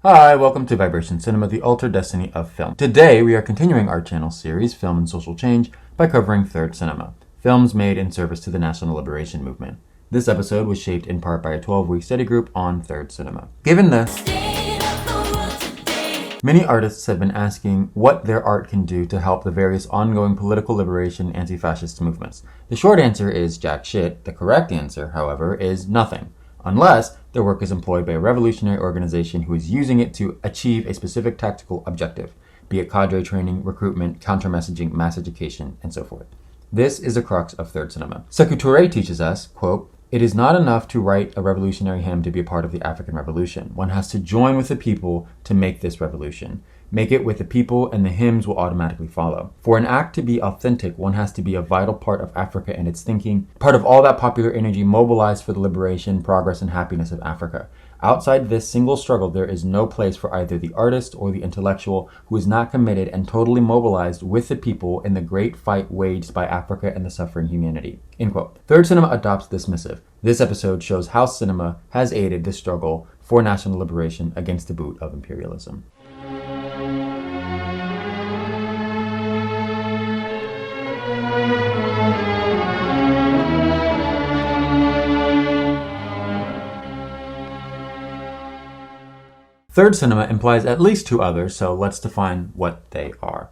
Hi, welcome to Vibration Cinema, the altered destiny of film. Today, we are continuing our channel series, Film and Social Change, by covering third cinema, films made in service to the national liberation movement. This episode was shaped in part by a 12-week study group on third cinema. Given this, many artists have been asking what their art can do to help the various ongoing political liberation anti-fascist movements. The short answer is jack shit. The correct answer, however, is nothing, unless their work is employed by a revolutionary organization who is using it to achieve a specific tactical objective, be it cadre training, recruitment, counter-messaging, mass education, and so forth. This is the crux of third cinema. Çériköğrû teaches us, quote, "It is not enough to write a revolutionary hymn to be a part of the African Revolution. One has to join with the people to make this revolution. Make it with the people and the hymns will automatically follow. For an act to be authentic, one has to be a vital part of Africa and its thinking, part of all that popular energy mobilized for the liberation, progress, and happiness of Africa. Outside this single struggle, there is no place for either the artist or the intellectual who is not committed and totally mobilized with the people in the great fight waged by Africa and the suffering humanity." End quote. Third cinema adopts this missive. This episode shows how cinema has aided this struggle for national liberation against the boot of imperialism. Third cinema implies at least two others, so let's define what they are.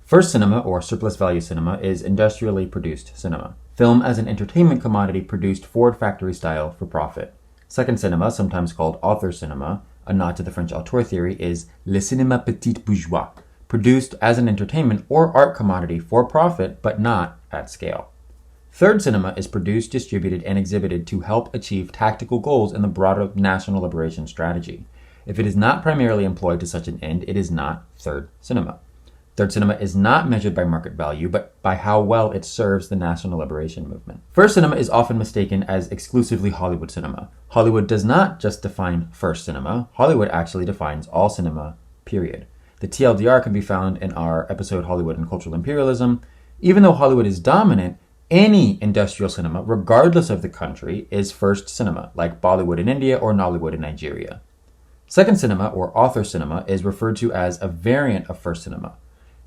First cinema, or surplus value cinema, is industrially produced cinema. Film as an entertainment commodity produced Ford factory style for profit. Second cinema, sometimes called author cinema, a nod to the French auteur theory, is le cinéma petit bourgeois, produced as an entertainment or art commodity for profit, but not at scale. Third cinema is produced, distributed, and exhibited to help achieve tactical goals in the broader national liberation strategy. If it is not primarily employed to such an end, it is not third cinema. Third cinema is not measured by market value, but by how well it serves the national liberation movement. First cinema is often mistaken as exclusively Hollywood cinema. Hollywood does not just define first cinema. Hollywood actually defines all cinema, period. The TLDR can be found in our episode Hollywood and Cultural Imperialism. Even though Hollywood is dominant, any industrial cinema, regardless of the country, is first cinema, like Bollywood in India or Nollywood in Nigeria. Second cinema, or author cinema, is referred to as a variant of first cinema.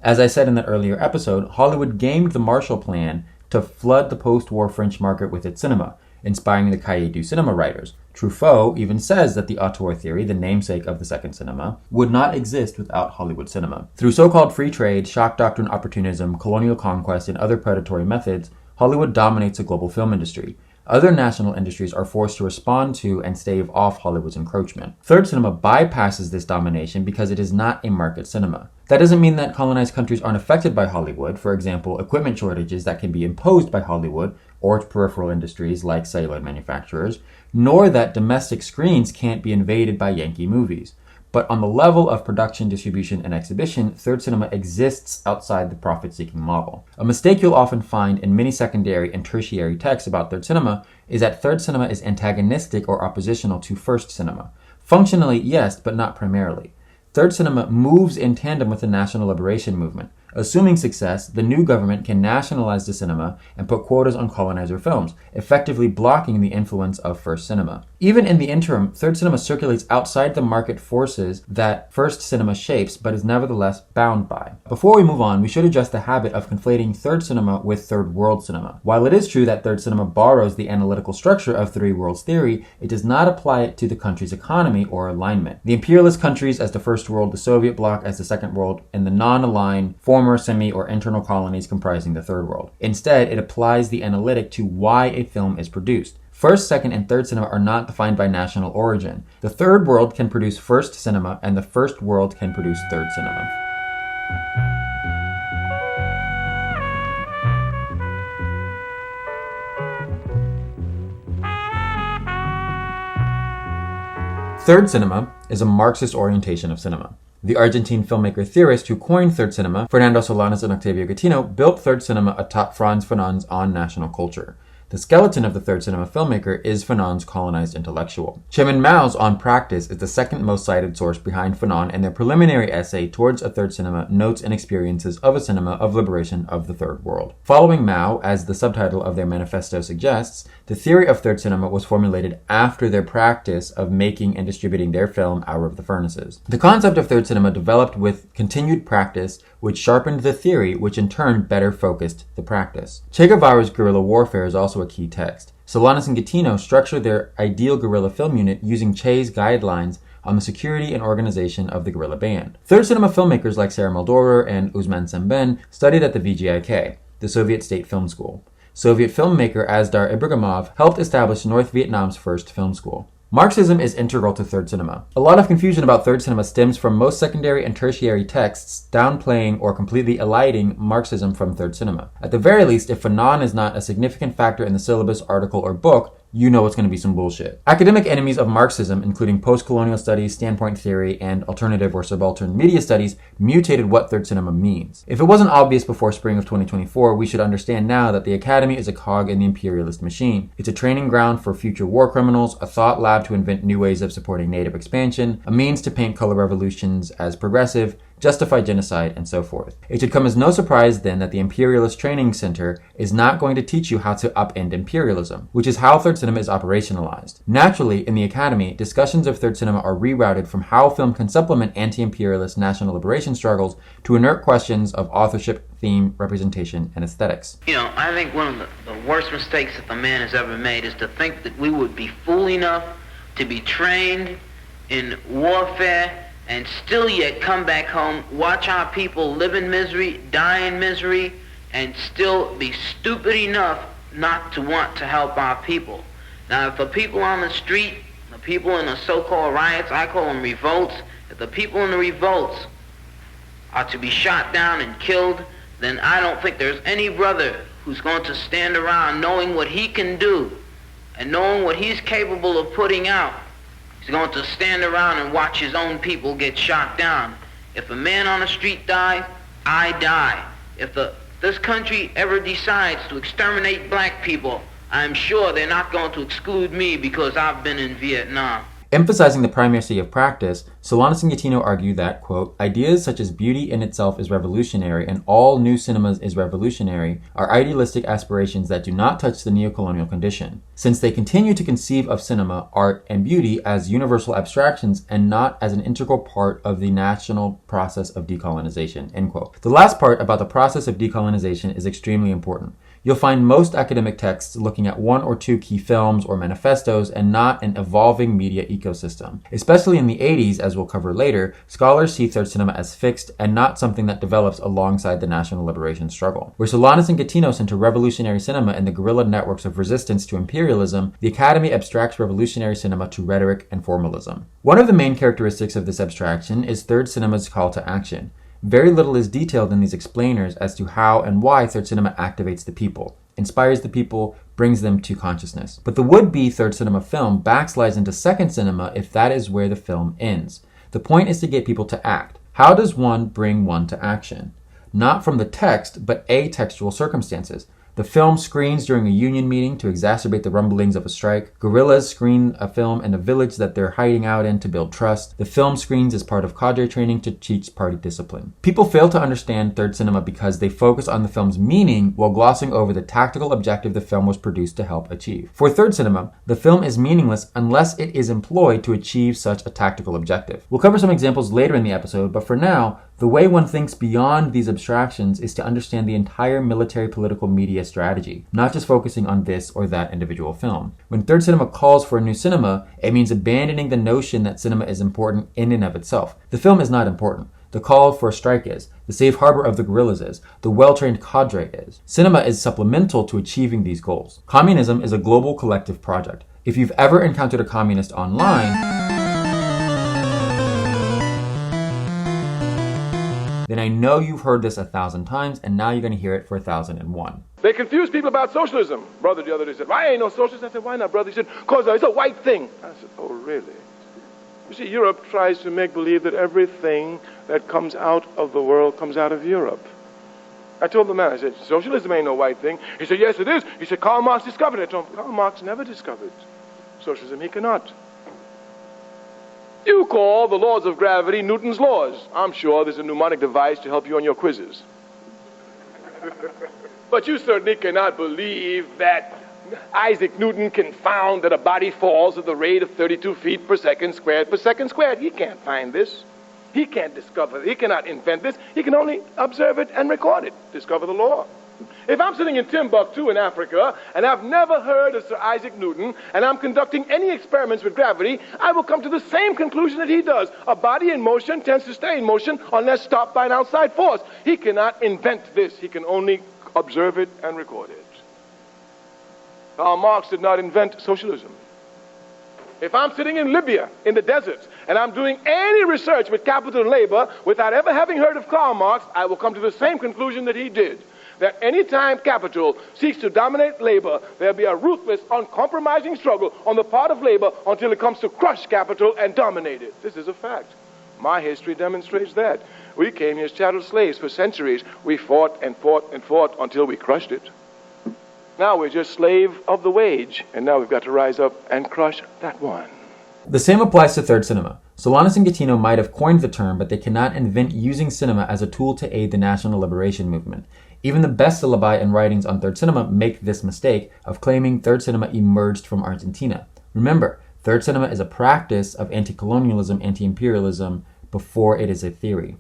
As I said in that earlier episode, Hollywood gamed the Marshall Plan to flood the post-war French market with its cinema, inspiring the Cahiers du Cinema writers. Truffaut even says that the auteur theory, the namesake of the second cinema, would not exist without Hollywood cinema. Through so-called free trade, shock doctrine opportunism, colonial conquest, and other predatory methods, Hollywood dominates the global film industry. Other national industries are forced to respond to and stave off Hollywood's encroachment. Third cinema bypasses this domination because it is not a market cinema. That doesn't mean that colonized countries aren't affected by Hollywood, for example, equipment shortages that can be imposed by Hollywood or its peripheral industries like celluloid manufacturers, nor that domestic screens can't be invaded by Yankee movies. But on the level of production, distribution, and exhibition, third cinema exists outside the profit-seeking model. A mistake you'll often find in many secondary and tertiary texts about third cinema is that third cinema is antagonistic or oppositional to first cinema. Functionally, yes, but not primarily. Third cinema moves in tandem with the national liberation movement. Assuming success, the new government can nationalize the cinema and put quotas on colonizer films, effectively blocking the influence of first cinema. Even in the interim, third cinema circulates outside the market forces that first cinema shapes, but is nevertheless bound by. Before we move on, we should address the habit of conflating third cinema with third world cinema. While it is true that third cinema borrows the analytical structure of three worlds theory, it does not apply it to the country's economy or alignment. The imperialist countries as the first world, the Soviet bloc as the second world, and the non-aligned former semi or internal colonies comprising the third world. Instead, it applies the analytic to why a film is produced. First, second, and third cinema are not defined by national origin. The third world can produce first cinema, and the first world can produce third cinema. Third cinema is a Marxist orientation of cinema. The Argentine filmmaker theorist who coined third cinema, Fernando Solanas and Octavio Getino, built third cinema atop Franz Fanon's On National Culture. The skeleton of the third cinema filmmaker is Fanon's colonized intellectual. Chairman Mao's On Practice is the second most cited source behind Fanon, and their preliminary essay towards a third cinema notes and experiences of a cinema of liberation of the third world. Following Mao, as the subtitle of their manifesto suggests, the theory of third cinema was formulated after their practice of making and distributing their film Hour of the Furnaces. The concept of third cinema developed with continued practice, which sharpened the theory, which in turn better focused the practice. Che Guevara's guerrilla warfare is also a key text. Solanas and Getino structured their ideal guerrilla film unit using Che's guidelines on the security and organization of the guerrilla band. Third cinema filmmakers like Sarah Muldorer and Usman Semben studied at the VGIK, the Soviet State Film School. Soviet filmmaker Asdar Ibragimov helped establish North Vietnam's first film school. Marxism is integral to third cinema. A lot of confusion about third cinema stems from most secondary and tertiary texts downplaying or completely eliding Marxism from third cinema. At the very least, if Fanon is not a significant factor in the syllabus, article, or book, you know it's going to be some bullshit. Academic enemies of Marxism, including post-colonial studies, standpoint theory, and alternative or subaltern media studies, mutated what third cinema means. If it wasn't obvious before spring of 2024, we should understand now that the Academy is a cog in the imperialist machine. It's a training ground for future war criminals, a thought lab to invent new ways of supporting native expansion, a means to paint color revolutions as progressive, justify genocide, and so forth. It should come as no surprise then that the Imperialist Training Center is not going to teach you how to upend imperialism, which is how third cinema is operationalized. Naturally, in the Academy, discussions of third cinema are rerouted from how film can supplement anti-imperialist national liberation struggles to inert questions of authorship, theme, representation, and aesthetics. I think one of the worst mistakes that the man has ever made is to think that we would be fool enough to be trained in warfare and still yet come back home, watch our people live in misery, die in misery, and still be stupid enough not to want to help our people. Now, if the people on the street, the people in the so-called riots, I call them revolts, if the people in the revolts are to be shot down and killed, then I don't think there's any brother who's going to stand around knowing what he can do and knowing what he's capable of putting out. He's going to stand around and watch his own people get shot down. If a man on the street dies, I die. If this country ever decides to exterminate black people, I'm sure they're not going to exclude me because I've been in Vietnam. Emphasizing the primacy of practice, Solanas and Getino argue that, quote, ideas such as beauty in itself is revolutionary and all new cinemas is revolutionary are idealistic aspirations that do not touch the neocolonial condition, since they continue to conceive of cinema, art, and beauty as universal abstractions and not as an integral part of the national process of decolonization, end quote. The last part about the process of decolonization is extremely important. You'll find most academic texts looking at one or two key films or manifestos and not an evolving media ecosystem. Especially in the 80s, as we'll cover later, scholars see third cinema as fixed and not something that develops alongside the national liberation struggle. Where Solanas and Getino center revolutionary cinema and the guerrilla networks of resistance to imperialism, the Academy abstracts revolutionary cinema to rhetoric and formalism. One of the main characteristics of this abstraction is third cinema's call to action. Very little is detailed in these explainers as to how and why third cinema activates the people, inspires the people, brings them to consciousness. But the would-be third cinema film backslides into second cinema if that is where the film ends. The point is to get people to act. How does one bring one to action? Not from the text, but atextual circumstances. The film screens during a union meeting to exacerbate the rumblings of a strike. Guerrillas screen a film in a village that they're hiding out in to build trust. The film screens as part of cadre training to teach party discipline. People fail to understand third cinema because they focus on the film's meaning while glossing over the tactical objective the film was produced to help achieve. For third cinema, the film is meaningless unless it is employed to achieve such a tactical objective. We'll cover some examples later in the episode, but for now, the way one thinks beyond these abstractions is to understand the entire military political media strategy, not just focusing on this or that individual film. When third cinema calls for a new cinema, it means abandoning the notion that cinema is important in and of itself. The film is not important. The call for a strike is. The safe harbor of the guerrillas is. The well-trained cadre is. Cinema is supplemental to achieving these goals. Communism is a global collective project. If you've ever encountered a communist online, then I know you've heard this 1,000 times, and now you're going to hear it for 1,001. They confuse people about socialism. Brother the other day said, why ain't no socialism? I said, why not, brother? He said, because it's a white thing. I said, oh, really? You see, Europe tries to make believe that everything that comes out of the world comes out of Europe. I told the man, I said, socialism ain't no white thing. He said, yes, it is. He said, Karl Marx discovered it. I told him, Karl Marx never discovered socialism. He cannot. You call the laws of gravity Newton's laws. I'm sure there's a mnemonic device to help you on your quizzes. But you certainly cannot believe that Isaac Newton can found that a body falls at the rate of 32 feet per second squared per second squared. He can't find this. He can't discover it. He cannot invent this. He can only observe it and record it, discover the law. If I'm sitting in Timbuktu in Africa and I've never heard of Sir Isaac Newton and I'm conducting any experiments with gravity, I will come to the same conclusion that he does. A body in motion tends to stay in motion unless stopped by an outside force. He cannot invent this. He can only observe it and record it. Karl Marx did not invent socialism. If I'm sitting in Libya, in the deserts, and I'm doing any research with capital and labor without ever having heard of Karl Marx, I will come to the same conclusion that he did. That any time capital seeks to dominate labor, there'll be a ruthless, uncompromising struggle on the part of labor until it comes to crush capital and dominate it. This is a fact. My history demonstrates that. We came here as chattel slaves for centuries. We fought and fought and fought until we crushed it. Now we're just slave of the wage, and now we've got to rise up and crush that one. The same applies to third cinema. Solanas and Getino might have coined the term, but they cannot invent using cinema as a tool to aid the national liberation movement. Even the best syllabi and writings on third cinema make this mistake of claiming third cinema emerged from Argentina. Remember, third cinema is a practice of anti-colonialism, anti-imperialism, before it is a theory.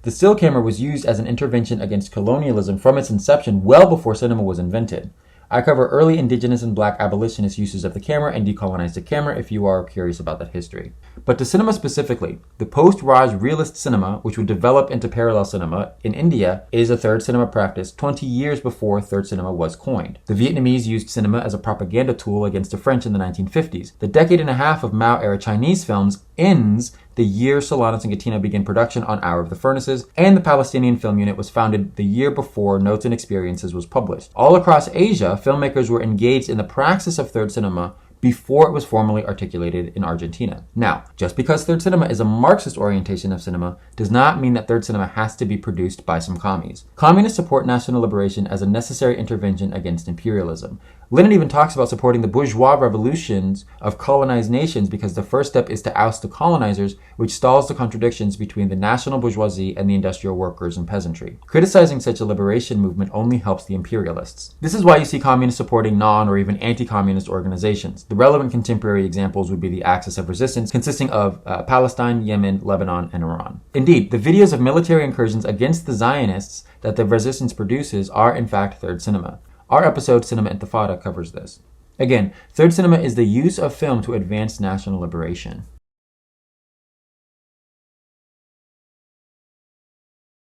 The still camera was used as an intervention against colonialism from its inception well before cinema was invented. I cover early indigenous and black abolitionist uses of the camera and decolonized the camera if you are curious about that history. But to cinema specifically, the post-Raj realist cinema, which would develop into parallel cinema in India, is a third cinema practice 20 years before third cinema was coined. The Vietnamese used cinema as a propaganda tool against the French in the 1950s. The decade and a half of Mao-era Chinese films ends the year Solanas and Getino began production on Hour of the Furnaces, and the Palestinian Film Unit was founded the year before Notes and Experiences was published. All across Asia, filmmakers were engaged in the praxis of third cinema before it was formally articulated in Argentina. Now, just because third cinema is a Marxist orientation of cinema does not mean that third cinema has to be produced by some commies. Communists support national liberation as a necessary intervention against imperialism. Lenin even talks about supporting the bourgeois revolutions of colonized nations because the first step is to oust the colonizers, which stalls the contradictions between the national bourgeoisie and the industrial workers and peasantry. Criticizing such a liberation movement only helps the imperialists. This is why you see communists supporting non- or even anti-communist organizations. The relevant contemporary examples would be the axis of resistance, consisting of Palestine, Yemen, Lebanon, and Iran. Indeed, the videos of military incursions against the Zionists that the resistance produces are in fact third cinema. Our episode, Cinema Intifada, covers this. Again, third cinema is the use of film to advance national liberation.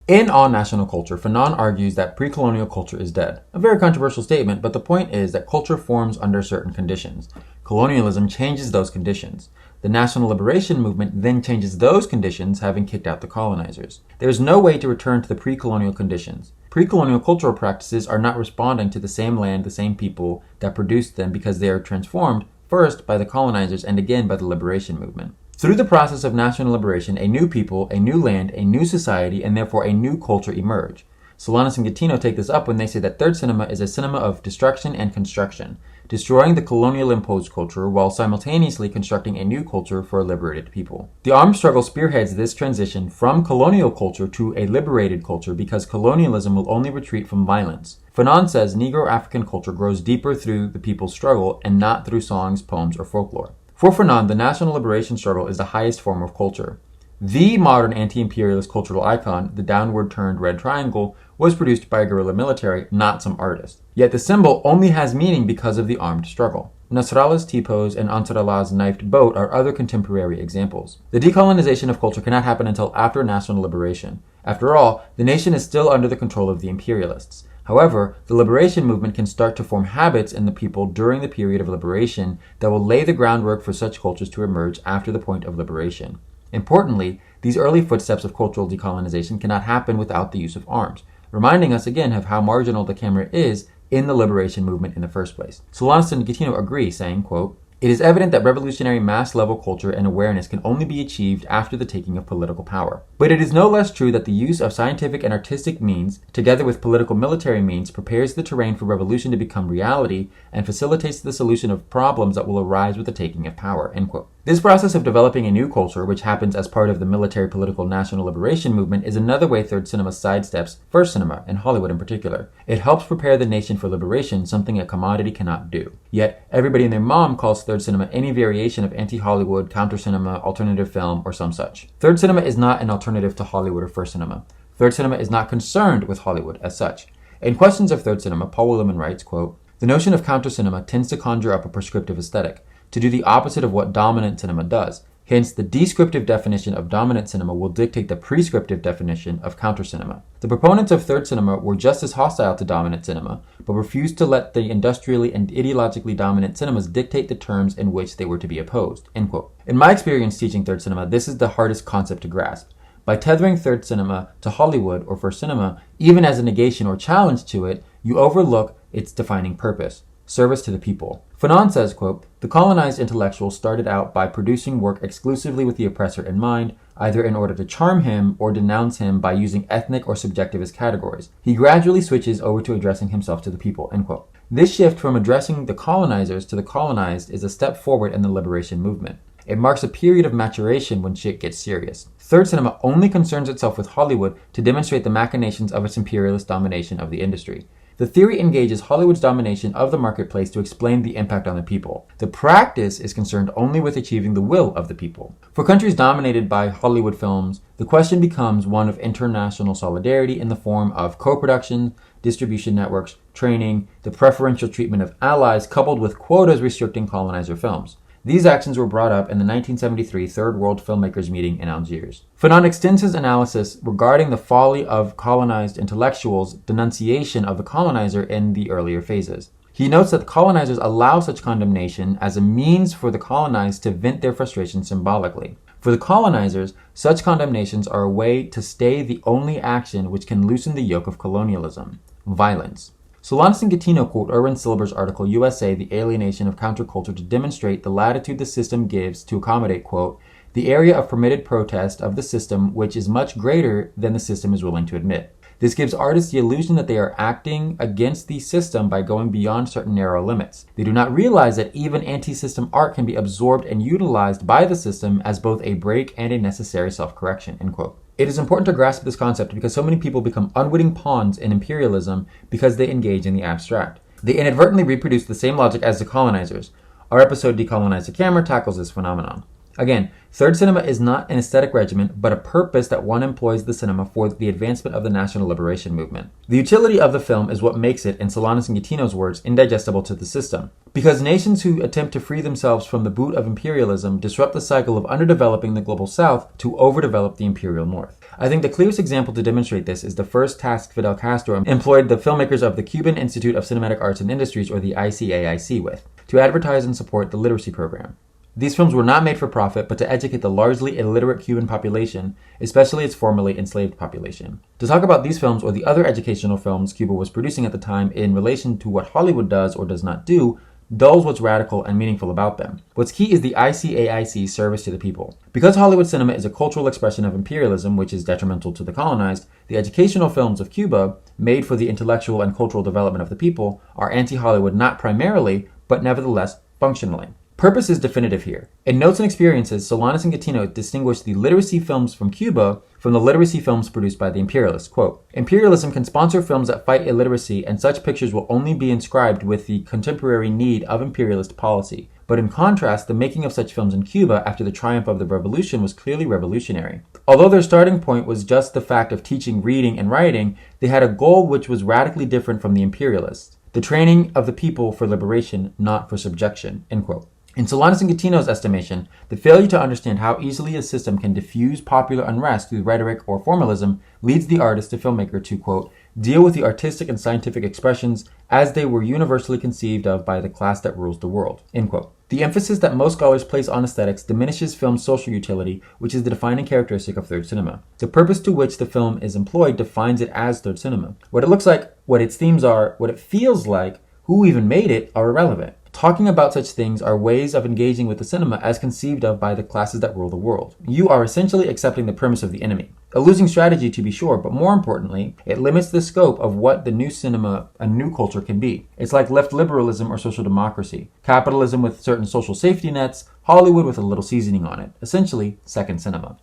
In On National Culture, Fernando argues that pre-colonial culture is dead. A very controversial statement, but the point is that culture forms under certain conditions. Colonialism changes those conditions. The national liberation movement then changes those conditions, having kicked out the colonizers. There is no way to return to the pre-colonial conditions. Pre-colonial cultural practices are not responding to the same land, the same people that produced them because they are transformed first by the colonizers and again by the liberation movement. Through the process of national liberation, a new people, a new land, a new society, and therefore a new culture emerge. Solanas and Getino take this up when they say that third cinema is a cinema of destruction and construction, destroying the colonial imposed culture while simultaneously constructing a new culture for a liberated people. The armed struggle spearheads this transition from colonial culture to a liberated culture because colonialism will only retreat from violence. Fernando says Negro African culture grows deeper through the people's struggle and not through songs, poems, or folklore. For Fernando, the national liberation struggle is the highest form of culture. The modern anti-imperialist cultural icon, the downward-turned red triangle, was produced by a guerrilla military, not some artist. Yet the symbol only has meaning because of the armed struggle. Nasrallah's T-pose and Ansarallah's knifed boat are other contemporary examples. The decolonization of culture cannot happen until after national liberation. After all, the nation is still under the control of the imperialists. However, the liberation movement can start to form habits in the people during the period of liberation that will lay the groundwork for such cultures to emerge after the point of liberation. Importantly, these early footsteps of cultural decolonization cannot happen without the use of arms, reminding us again of how marginal the camera is in the liberation movement in the first place. Solanas and Getino agree, saying, quote, It is evident that revolutionary mass-level culture and awareness can only be achieved after the taking of political power. But it is no less true that the use of scientific and artistic means, together with political military means, prepares the terrain for revolution to become reality and facilitates the solution of problems that will arise with the taking of power." End quote. This process of developing a new culture, which happens as part of the military political national liberation movement, is another way third cinema sidesteps first cinema, and Hollywood in particular. It helps prepare the nation for liberation, something a commodity cannot do. Yet, everybody and their mom calls third cinema any variation of anti-Hollywood, counter-cinema, alternative film, or some such. Third cinema is not an alternative to Hollywood or first cinema. Third cinema is not concerned with Hollywood as such. In Questions of Third Cinema, Paul Williman writes, quote, "The notion of counter-cinema tends to conjure up a prescriptive aesthetic, to do the opposite of what dominant cinema does. Hence, the descriptive definition of dominant cinema will dictate the prescriptive definition of counter-cinema. The proponents of third cinema were just as hostile to dominant cinema, but refused to let the industrially and ideologically dominant cinemas dictate the terms in which they were to be opposed." End quote. In my experience teaching third cinema, this is the hardest concept to grasp. By tethering third cinema to Hollywood or first cinema, even as a negation or challenge to it, you overlook its defining purpose: service to the people. Fernando says, quote, "The colonized intellectual started out by producing work exclusively with the oppressor in mind, either in order to charm him or denounce him by using ethnic or subjectivist categories. He gradually switches over to addressing himself to the people." End quote. This shift from addressing the colonizers to the colonized is a step forward in the liberation movement. It marks a period of maturation when shit gets serious. Third cinema only concerns itself with Hollywood to demonstrate the machinations of its imperialist domination of the industry. The theory engages Hollywood's domination of the marketplace to explain the impact on the people. The practice is concerned only with achieving the will of the people. For countries dominated by Hollywood films, the question becomes one of international solidarity in the form of co-production, distribution networks, training, the preferential treatment of allies, coupled with quotas restricting colonizer films. These actions were brought up in the 1973 Third World Filmmakers Meeting in Algiers. Fanon extends his analysis regarding the folly of colonized intellectuals' denunciation of the colonizer in the earlier phases. He notes that the colonizers allow such condemnation as a means for the colonized to vent their frustration symbolically. For the colonizers, such condemnations are a way to stay the only action which can loosen the yoke of colonialism: violence. Solanas and Getino quote Erwin Silber's article, USA, The Alienation of Counterculture, to demonstrate the latitude the system gives to accommodate, quote, the area of permitted protest of the system, which is much greater than the system is willing to admit. This gives artists the illusion that they are acting against the system by going beyond certain narrow limits. They do not realize that even anti-system art can be absorbed and utilized by the system as both a break and a necessary self-correction, end quote. It is important to grasp this concept because so many people become unwitting pawns in imperialism because they engage in the abstract. They inadvertently reproduce the same logic as the colonizers. Our episode Decolonize the Camera tackles this phenomenon. Again, third cinema is not an aesthetic regimen, but a purpose that one employs the cinema for the advancement of the national liberation movement. The utility of the film is what makes it, in Solanas and Getino's words, indigestible to the system. Because nations who attempt to free themselves from the boot of imperialism disrupt the cycle of underdeveloping the global south to overdevelop the imperial north. I think the clearest example to demonstrate this is the first task Fidel Castro employed the filmmakers of the Cuban Institute of Cinematic Arts and Industries, or the ICAIC, with, to advertise and support the literacy program. These films were not made for profit, but to educate the largely illiterate Cuban population, especially its formerly enslaved population. To talk about these films or the other educational films Cuba was producing at the time in relation to what Hollywood does or does not do, dulls what's radical and meaningful about them. What's key is the ICAIC's service to the people. Because Hollywood cinema is a cultural expression of imperialism, which is detrimental to the colonized, the educational films of Cuba, made for the intellectual and cultural development of the people, are anti-Hollywood not primarily, but nevertheless functionally. Purpose is definitive here. In Notes and Experiences, Solanas and Getino distinguish the literacy films from Cuba from the literacy films produced by the imperialists. Quote, imperialism can sponsor films that fight illiteracy, and such pictures will only be inscribed with the contemporary need of imperialist policy. But in contrast, the making of such films in Cuba after the triumph of the revolution was clearly revolutionary. Although their starting point was just the fact of teaching reading and writing, they had a goal which was radically different from the imperialists: the training of the people for liberation, not for subjection, end quote. In Solanas and Getino's estimation, the failure to understand how easily a system can diffuse popular unrest through rhetoric or formalism leads the artist to filmmaker to, quote, deal with the artistic and scientific expressions as they were universally conceived of by the class that rules the world, end quote. The emphasis that most scholars place on aesthetics diminishes film's social utility, which is the defining characteristic of third cinema. The purpose to which the film is employed defines it as third cinema. What it looks like, what its themes are, what it feels like, who even made it, are irrelevant. Talking about such things are ways of engaging with the cinema as conceived of by the classes that rule the world. You are essentially accepting the premise of the enemy. A losing strategy, to be sure, but more importantly, it limits the scope of what the new cinema, a new culture, can be. It's like left liberalism or social democracy, capitalism with certain social safety nets, Hollywood with a little seasoning on it. Essentially, second cinema.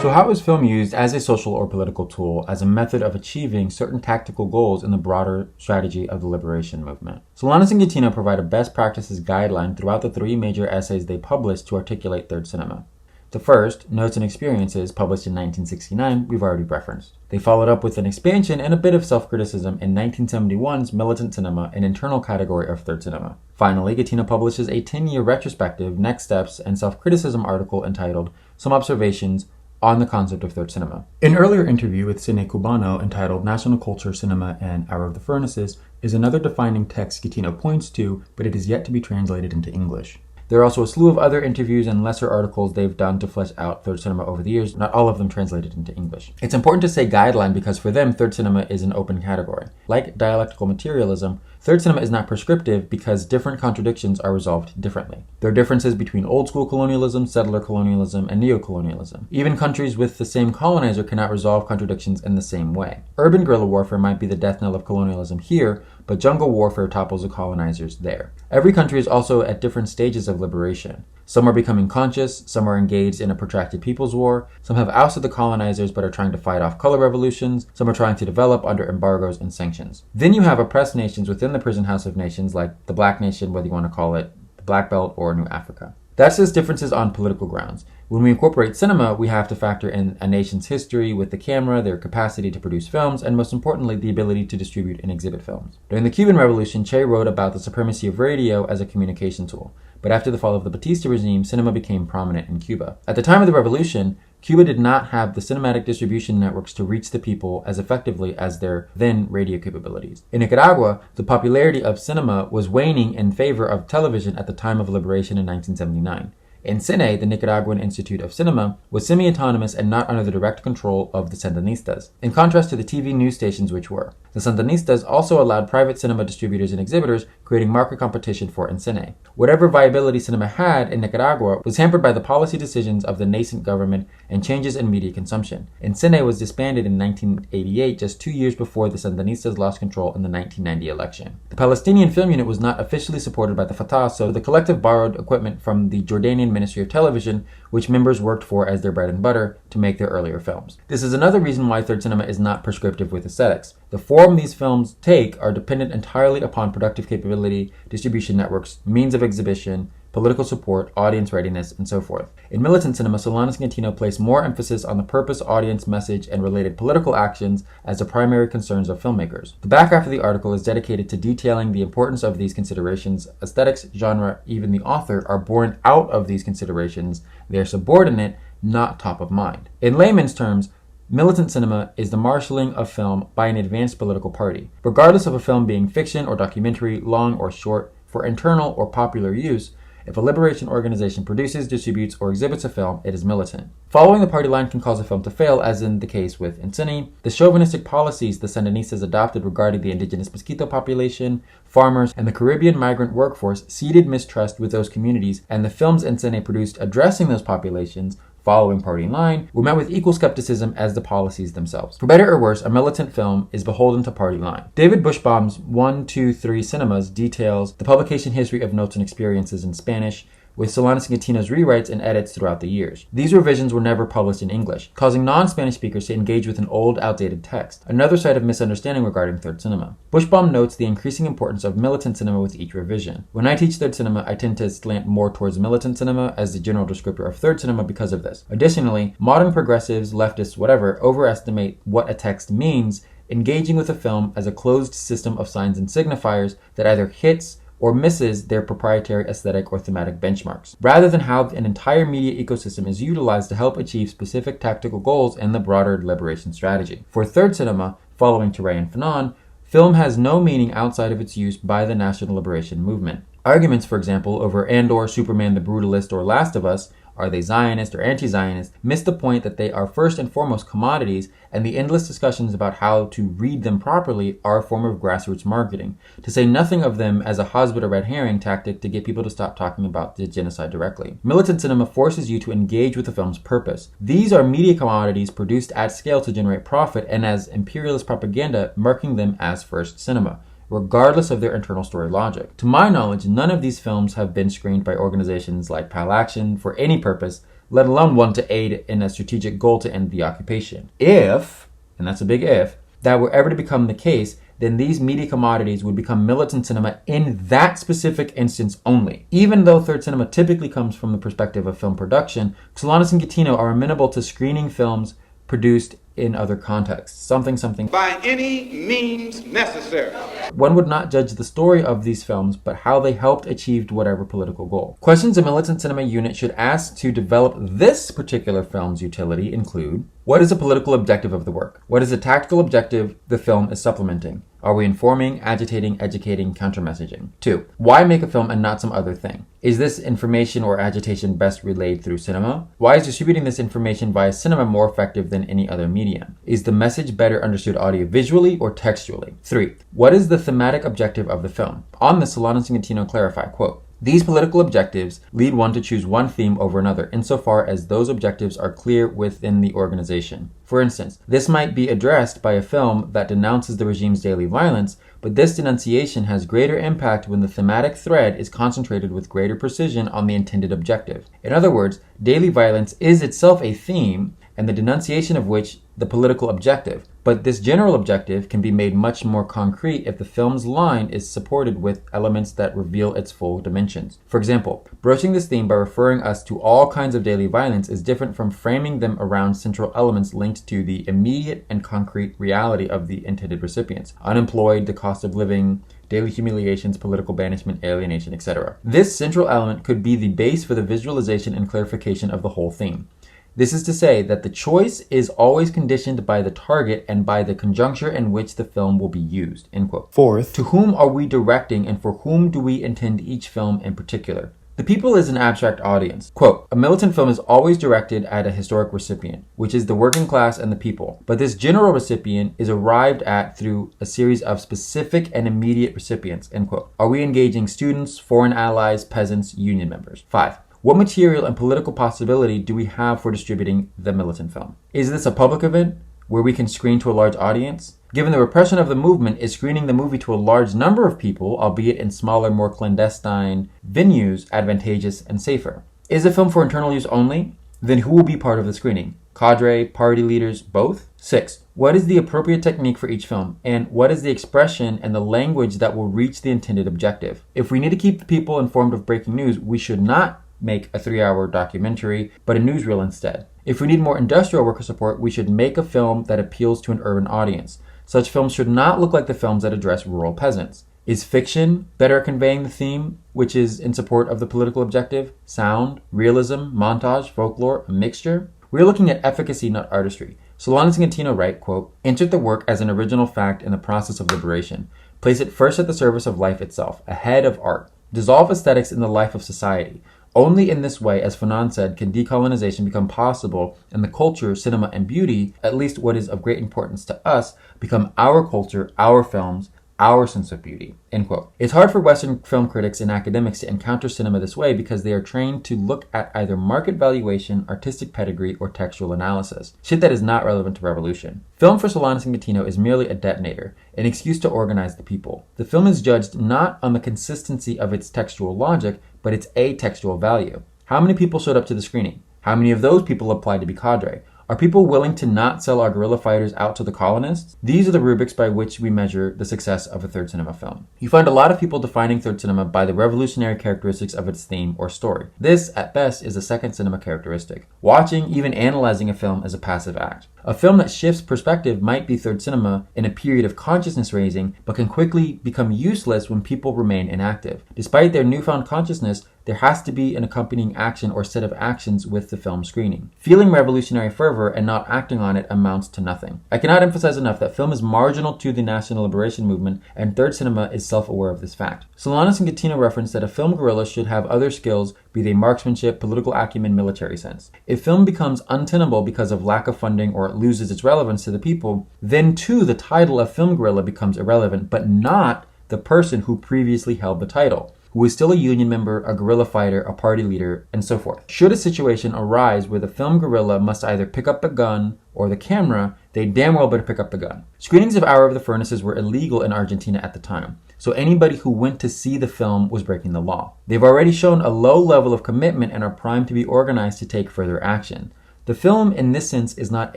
So how is film used as a social or political tool, as a method of achieving certain tactical goals in the broader strategy of the liberation movement? Solanas and Getino provide a best practices guideline throughout the 3 major essays they published to articulate third cinema. The first, Notes and Experiences, published in 1969, we've already referenced. They followed up with an expansion and a bit of self-criticism in 1971's Militant Cinema, an internal category of third cinema. Finally, Getino publishes a 10-year retrospective, Next Steps, and self-criticism article entitled Some Observations on the Concept of Third Cinema. An earlier interview with Cine Cubano entitled National Culture, Cinema, and Hour of the Furnaces is another defining text Getino points to, but it is yet to be translated into English. There are also a slew of other interviews and lesser articles they've done to flesh out third cinema over the years, not all of them translated into English. It's important to say guideline because for them, third cinema is an open category. Like dialectical materialism, third cinema is not prescriptive because different contradictions are resolved differently. There are differences between old school colonialism, settler colonialism, and neo-colonialism. Even countries with the same colonizer cannot resolve contradictions in the same way. Urban guerrilla warfare might be the death knell of colonialism here, but jungle warfare topples the colonizers there. Every country is also at different stages of liberation. Some are becoming conscious, some are engaged in a protracted people's war, some have ousted the colonizers but are trying to fight off color revolutions, some are trying to develop under embargoes and sanctions. Then you have oppressed nations within the prison house of nations like the Black Nation, whether you want to call it the Black Belt or New Africa. That's just differences on political grounds. When we incorporate cinema, we have to factor in a nation's history with the camera, their capacity to produce films, and most importantly, the ability to distribute and exhibit films. During the Cuban Revolution, Che wrote about the supremacy of radio as a communication tool. But after the fall of the Batista regime, cinema became prominent in Cuba. At the time of the revolution, Cuba did not have the cinematic distribution networks to reach the people as effectively as their then radio capabilities. In Nicaragua, the popularity of cinema was waning in favor of television at the time of liberation in 1979. In Cine, the Nicaraguan Institute of Cinema was semi-autonomous and not under the direct control of the Sandinistas, in contrast to the TV news stations which were. The Sandinistas also allowed private cinema distributors and exhibitors, creating market competition for Cine. Whatever viability cinema had in Nicaragua was hampered by the policy decisions of the nascent government and changes in media consumption. Cine was disbanded in 1988, just 2 years before the Sandinistas lost control in the 1990 election. The Palestinian film unit was not officially supported by the Fatah, so the collective borrowed equipment from the Jordanian Ministry of Television, which members worked for as their bread and butter to make their earlier films. This is another reason why third cinema is not prescriptive with aesthetics. The form these films take are dependent entirely upon productive capability, distribution networks, means of exhibition, political support, audience readiness, and so forth. In militant cinema, Solanas and Getino place more emphasis on the purpose, audience, message, and related political actions as the primary concerns of filmmakers. The back half of the article is dedicated to detailing the importance of these considerations. Aesthetics, genre, even the author are born out of these considerations. They are subordinate, not top of mind. In layman's terms, militant cinema is the marshalling of film by an advanced political party. Regardless of a film being fiction or documentary, long or short, for internal or popular use, if a liberation organization produces, distributes, or exhibits a film, it is militant. Following the party line can cause a film to fail, as in the case with Cine. The chauvinistic policies the Sandinistas adopted regarding the indigenous Mosquito population, farmers, and the Caribbean migrant workforce seeded mistrust with those communities, and the films Cine produced addressing those populations following party line were met with equal skepticism as the policies themselves. For better or worse, a militant film is beholden to party line. David Bushbaum's 1, 2, 3 Cinemas details the publication history of Notes and Experiences in Spanish, with Solanas and Getino's rewrites and edits throughout the years. These revisions were never published in English, causing non-Spanish speakers to engage with an old, outdated text, another site of misunderstanding regarding third cinema. Bushbaum notes the increasing importance of militant cinema with each revision. When I teach third cinema, I tend to slant more towards militant cinema as the general descriptor of third cinema because of this. Additionally, modern progressives, leftists, whatever, overestimate what a text means, engaging with a film as a closed system of signs and signifiers that either hits or misses their proprietary aesthetic or thematic benchmarks, rather than how an entire media ecosystem is utilized to help achieve specific tactical goals in the broader liberation strategy. For third cinema, following ÇÉRÂ and Fanon, film has no meaning outside of its use by the national liberation movement. Arguments, for example, over Andor, Superman the Brutalist, or Last of Us are they Zionist or anti-Zionist, miss the point that they are first and foremost commodities, and the endless discussions about how to read them properly are a form of grassroots marketing, to say nothing of them as a husband or red herring tactic to get people to stop talking about the genocide directly. Militant cinema forces you to engage with the film's purpose. These are media commodities produced at scale to generate profit and as imperialist propaganda, marking them as first cinema, regardless of their internal story logic. To my knowledge, none of these films have been screened by organizations like Pal Action for any purpose, let alone one to aid in a strategic goal to end the occupation. If, and that's a big if, that were ever to become the case, then these media commodities would become militant cinema in that specific instance only. Even though third cinema typically comes from the perspective of film production, Solanas and Getino are amenable to screening films produced in other contexts. Something by any means necessary. One would not judge the story of these films, but how they helped achieve whatever political goal. Questions a militant cinema unit should ask to develop this particular film's utility include: what is the political objective of the work? What is the tactical objective the film is supplementing? Are we informing, agitating, educating, counter-messaging? 2. Why make a film and not some other thing? Is this information or agitation best relayed through cinema? Why is distributing this information via cinema more effective than any other medium? Is the message better understood audiovisually or textually? 3. What is the thematic objective of the film? On this, Solanas and Getino clarify, quote, these political objectives lead one to choose one theme over another, insofar as those objectives are clear within the organization. For instance, this might be addressed by a film that denounces the regime's daily violence, but this denunciation has greater impact when the thematic thread is concentrated with greater precision on the intended objective. In other words, daily violence is itself a theme, and the denunciation of which the political objective. But this general objective can be made much more concrete if the film's line is supported with elements that reveal its full dimensions. For example, broaching this theme by referring us to all kinds of daily violence is different from framing them around central elements linked to the immediate and concrete reality of the intended recipients: unemployed, the cost of living, daily humiliations, political banishment, alienation, etc. This central element could be the base for the visualization and clarification of the whole theme. This is to say that the choice is always conditioned by the target and by the conjuncture in which the film will be used. End quote. 4th, to whom are we directing and for whom do we intend each film in particular? The people is an abstract audience. Quote, a militant film is always directed at a historic recipient, which is the working class and the people. But this general recipient is arrived at through a series of specific and immediate recipients. End quote. Are we engaging students, foreign allies, peasants, union members? 5. What material and political possibility do we have for distributing the militant film? Is this a public event where we can screen to a large audience? Given the repression of the movement, is screening the movie to a large number of people, albeit in smaller, more clandestine venues, advantageous and safer? Is the film for internal use only? Then who will be part of the screening? Cadre, party leaders, both? 6. What is the appropriate technique for each film? And what is the expression and the language that will reach the intended objective? If we need to keep the people informed of breaking news, we should not make a 3-hour documentary, but a newsreel instead. If we need more industrial worker support, we should make a film that appeals to an urban audience. Such films should not look like the films that address rural peasants. Is fiction better at conveying the theme, which is in support of the political objective? Sound, realism, montage, folklore, a mixture? We're looking at efficacy, not artistry. Solanas and Getino write, quote, insert the work as an original fact in the process of liberation. Place it first at the service of life itself, ahead of art. Dissolve aesthetics in the life of society. Only in this way, as Fernando said, can decolonization become possible and the culture, cinema, and beauty, at least what is of great importance to us, become our culture, our films, our sense of beauty. End quote. It's hard for Western film critics and academics to encounter cinema this way because they are trained to look at either market valuation, artistic pedigree, or textual analysis. Shit that is not relevant to revolution. Film for Solanas and Getino is merely a detonator, an excuse to organize the people. The film is judged not on the consistency of its textual logic, but its atextual value. How many people showed up to the screening? How many of those people applied to be cadre? Are people willing to not sell our guerrilla fighters out to the colonists? These are the rubrics by which we measure the success of a third cinema film. You find a lot of people defining third cinema by the revolutionary characteristics of its theme or story. This, at best, is a second cinema characteristic. Watching, even analyzing a film is a passive act. A film that shifts perspective might be third cinema in a period of consciousness raising, but can quickly become useless when people remain inactive. Despite their newfound consciousness, there has to be an accompanying action or set of actions with the film screening. Feeling revolutionary fervor and not acting on it amounts to nothing. I cannot emphasize enough that film is marginal to the national liberation movement, and third cinema is self-aware of this fact. Solanas and Getino reference that a film guerrilla should have other skills, be they marksmanship, political acumen, military sense. If film becomes untenable because of lack of funding or it loses its relevance to the people, then too the title of film guerrilla becomes irrelevant, but not the person who previously held the title, who is still a union member, a guerrilla fighter, a party leader, and so forth. Should a situation arise where the film guerrilla must either pick up the gun or the camera, they damn well better pick up the gun. Screenings of Hour of the Furnaces were illegal in Argentina at the time, so anybody who went to see the film was breaking the law. They've already shown a low level of commitment and are primed to be organized to take further action. The film, in this sense, is not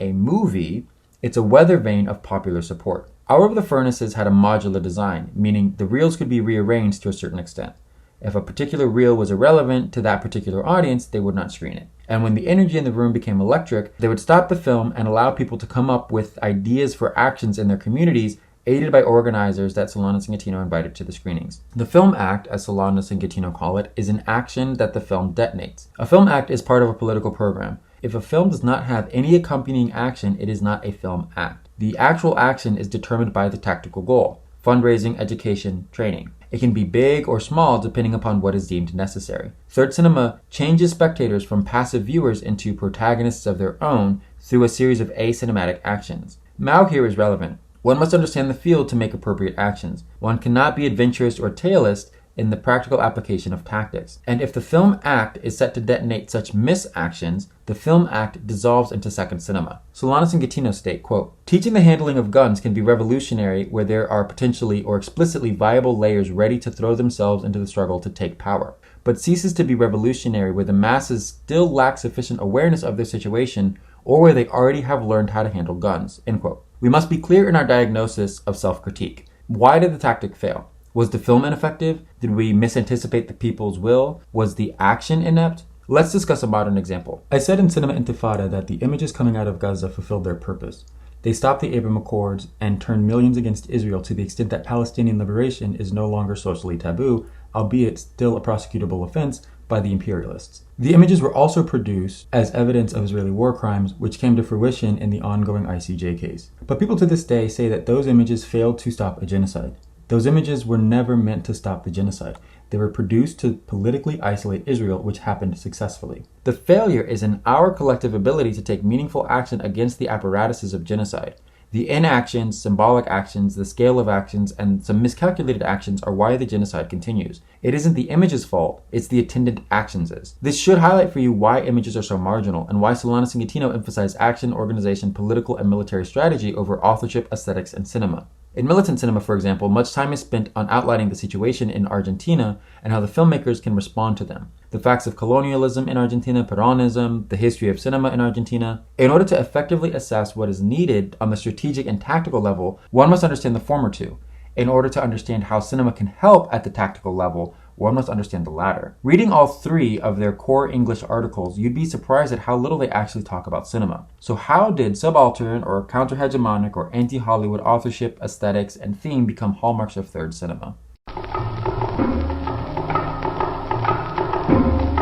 a movie, it's a weather vane of popular support. Hour of the Furnaces had a modular design, meaning the reels could be rearranged to a certain extent. If a particular reel was irrelevant to that particular audience, they would not screen it. And when the energy in the room became electric, they would stop the film and allow people to come up with ideas for actions in their communities, aided by organizers that Solanas and Getino invited to the screenings. The film act, as Solanas and Getino call it, is an action that the film detonates. A film act is part of a political program. If a film does not have any accompanying action, it is not a film act. The actual action is determined by the tactical goal: fundraising, education, training. It can be big or small depending upon what is deemed necessary. Third cinema changes spectators from passive viewers into protagonists of their own through a series of acinematic actions. Mao here is relevant. One must understand the field to make appropriate actions. One cannot be adventurous or taleist in the practical application of tactics. And if the film act is set to detonate such misactions, the film act dissolves into second cinema. Solanas and Getino state, quote, "Teaching the handling of guns can be revolutionary where there are potentially or explicitly viable layers ready to throw themselves into the struggle to take power, but ceases to be revolutionary where the masses still lack sufficient awareness of their situation or where they already have learned how to handle guns." End quote. We must be clear in our diagnosis of self-critique. Why did the tactic fail? Was the film ineffective? Did we misanticipate the people's will? Was the action inept? Let's discuss a modern example. I said in Cinema Intifada that the images coming out of Gaza fulfilled their purpose. They stopped the Abraham Accords and turned millions against Israel to the extent that Palestinian liberation is no longer socially taboo, albeit still a prosecutable offense by the imperialists. The images were also produced as evidence of Israeli war crimes, which came to fruition in the ongoing ICJ case. But people to this day say that those images failed to stop a genocide. Those images were never meant to stop the genocide. They were produced to politically isolate Israel, which happened successfully. The failure is in our collective ability to take meaningful action against the apparatuses of genocide. The inactions, symbolic actions, the scale of actions, and some miscalculated actions are why the genocide continues. It isn't the image's fault, it's the attendant actions is. This should highlight for you why images are so marginal, and why Solanas and Getino emphasize action, organization, political, and military strategy over authorship, aesthetics, and cinema. In militant cinema, for example, much time is spent on outlining the situation in Argentina and how the filmmakers can respond to them. The facts of colonialism in Argentina, Peronism, the history of cinema in Argentina. In order to effectively assess what is needed on the strategic and tactical level, one must understand the former two. In order to understand how cinema can help at the tactical level, one must understand the latter. Reading all three of their core English articles, you'd be surprised at how little they actually talk about cinema. So how did subaltern or counter-hegemonic or anti-Hollywood authorship, aesthetics, and theme become hallmarks of third cinema?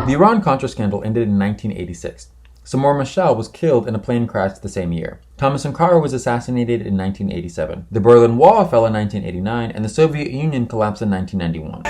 The Iran-Contra scandal ended in 1986. Samor Mashal was killed in a plane crash the same year. Thomas Sankara was assassinated in 1987. The Berlin Wall fell in 1989, and the Soviet Union collapsed in 1991.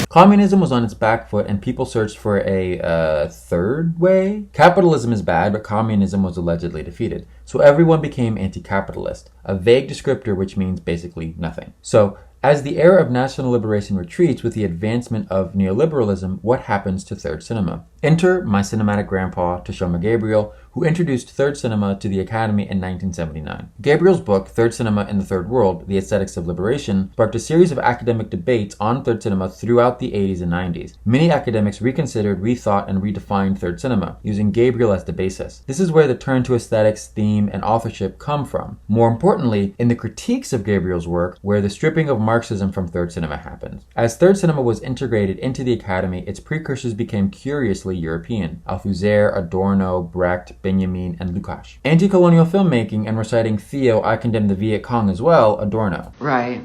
Communism was on its back foot, and people searched for a third way. Capitalism is bad, but communism was allegedly defeated. So everyone became anti-capitalist, a vague descriptor which means basically nothing. So, as the era of national liberation retreats with the advancement of neoliberalism, what happens to third cinema? Enter my cinematic grandpa, Tashoma Gabriel, who introduced third cinema to the Academy in 1979. Gabriel's book, Third Cinema in the Third World, The Aesthetics of Liberation, sparked a series of academic debates on third cinema throughout the 80s and 90s. Many academics reconsidered, rethought, and redefined third cinema, using Gabriel as the basis. This is where the turn to aesthetics, theme, and authorship come from. More importantly, in the critiques of Gabriel's work, where the stripping of Marxism from third cinema happened. As third cinema was integrated into the Academy, its precursors became curiously European: Althusser, Adorno, Brecht, Benjamin, and Lukács. Anti-colonial filmmaking and reciting Theo, I condemn the Viet Cong as well, Adorno. Right.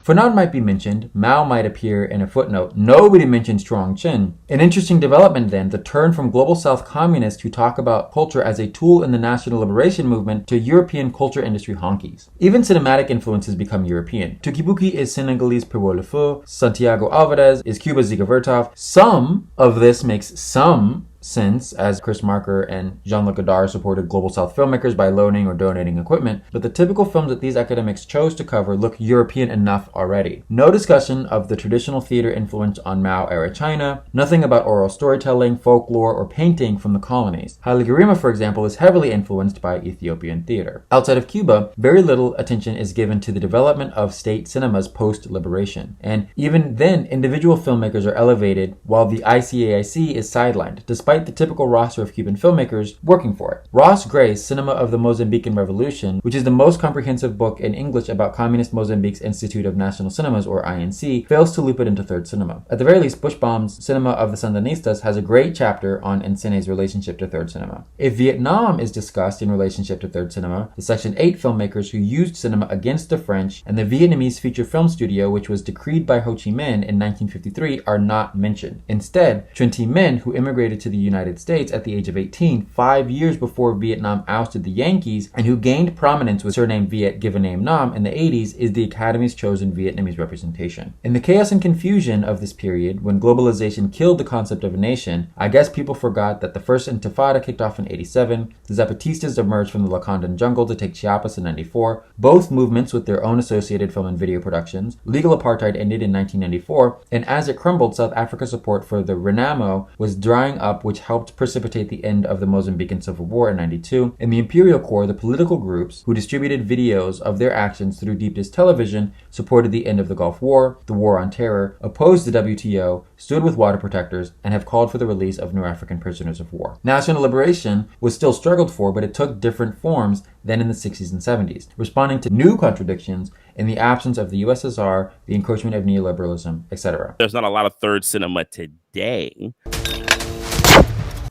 Fanon might be mentioned, Mao might appear in a footnote. Nobody mentions Chuang Chin. An interesting development then, the turn from Global South communists who talk about culture as a tool in the national liberation movement to European culture industry honkies. Even cinematic influences become European. Tukibuki is Senegalese Perrault Le Feu, Santiago Alvarez is Cuba's Ziga Vertov. Some of this makes some sense, as Chris Marker and Jean-Luc Godard supported Global South filmmakers by loaning or donating equipment, but the typical films that these academics chose to cover look European enough already. No discussion of the traditional theater influence on Mao-era China, nothing about oral storytelling, folklore, or painting from the colonies. Haile Gerima, for example, is heavily influenced by Ethiopian theater. Outside of Cuba, very little attention is given to the development of state cinemas post-liberation, and even then, individual filmmakers are elevated while the ICAIC is sidelined, despite the typical roster of Cuban filmmakers working for it. Ross Gray's Cinema of the Mozambican Revolution, which is the most comprehensive book in English about Communist Mozambique's Institute of National Cinemas, or INC, fails to loop it into third cinema. At the very least, Bushbaum's Cinema of the Sandinistas has a great chapter on Encene's relationship to third cinema. If Vietnam is discussed in relationship to third cinema, the Section 8 filmmakers who used cinema against the French and the Vietnamese feature film studio, which was decreed by Ho Chi Minh in 1953, are not mentioned. Instead, Truong Thi Minh, who immigrated to the United States at the age of 18, 5 years before Vietnam ousted the Yankees, and who gained prominence with surname Viet given name Nam in the 80s, is the Academy's chosen Vietnamese representation. In the chaos and confusion of this period, when globalization killed the concept of a nation, I guess people forgot that the first Intifada kicked off in 87, the Zapatistas emerged from the Lacandan jungle to take Chiapas in 94, both movements with their own associated film and video productions, legal apartheid ended in 1994, and as it crumbled, South Africa's support for the Renamo was drying up, which helped precipitate the end of the Mozambican Civil War in 92. In the Imperial Corps, the political groups who distributed videos of their actions through Deep Dish Television supported the end of the Gulf War, the War on Terror, opposed the WTO, stood with water protectors, and have called for the release of North African prisoners of war. National liberation was still struggled for, but it took different forms than in the 60s and 70s, responding to new contradictions in the absence of the USSR, the encroachment of neoliberalism, etc. There's not a lot of third cinema today.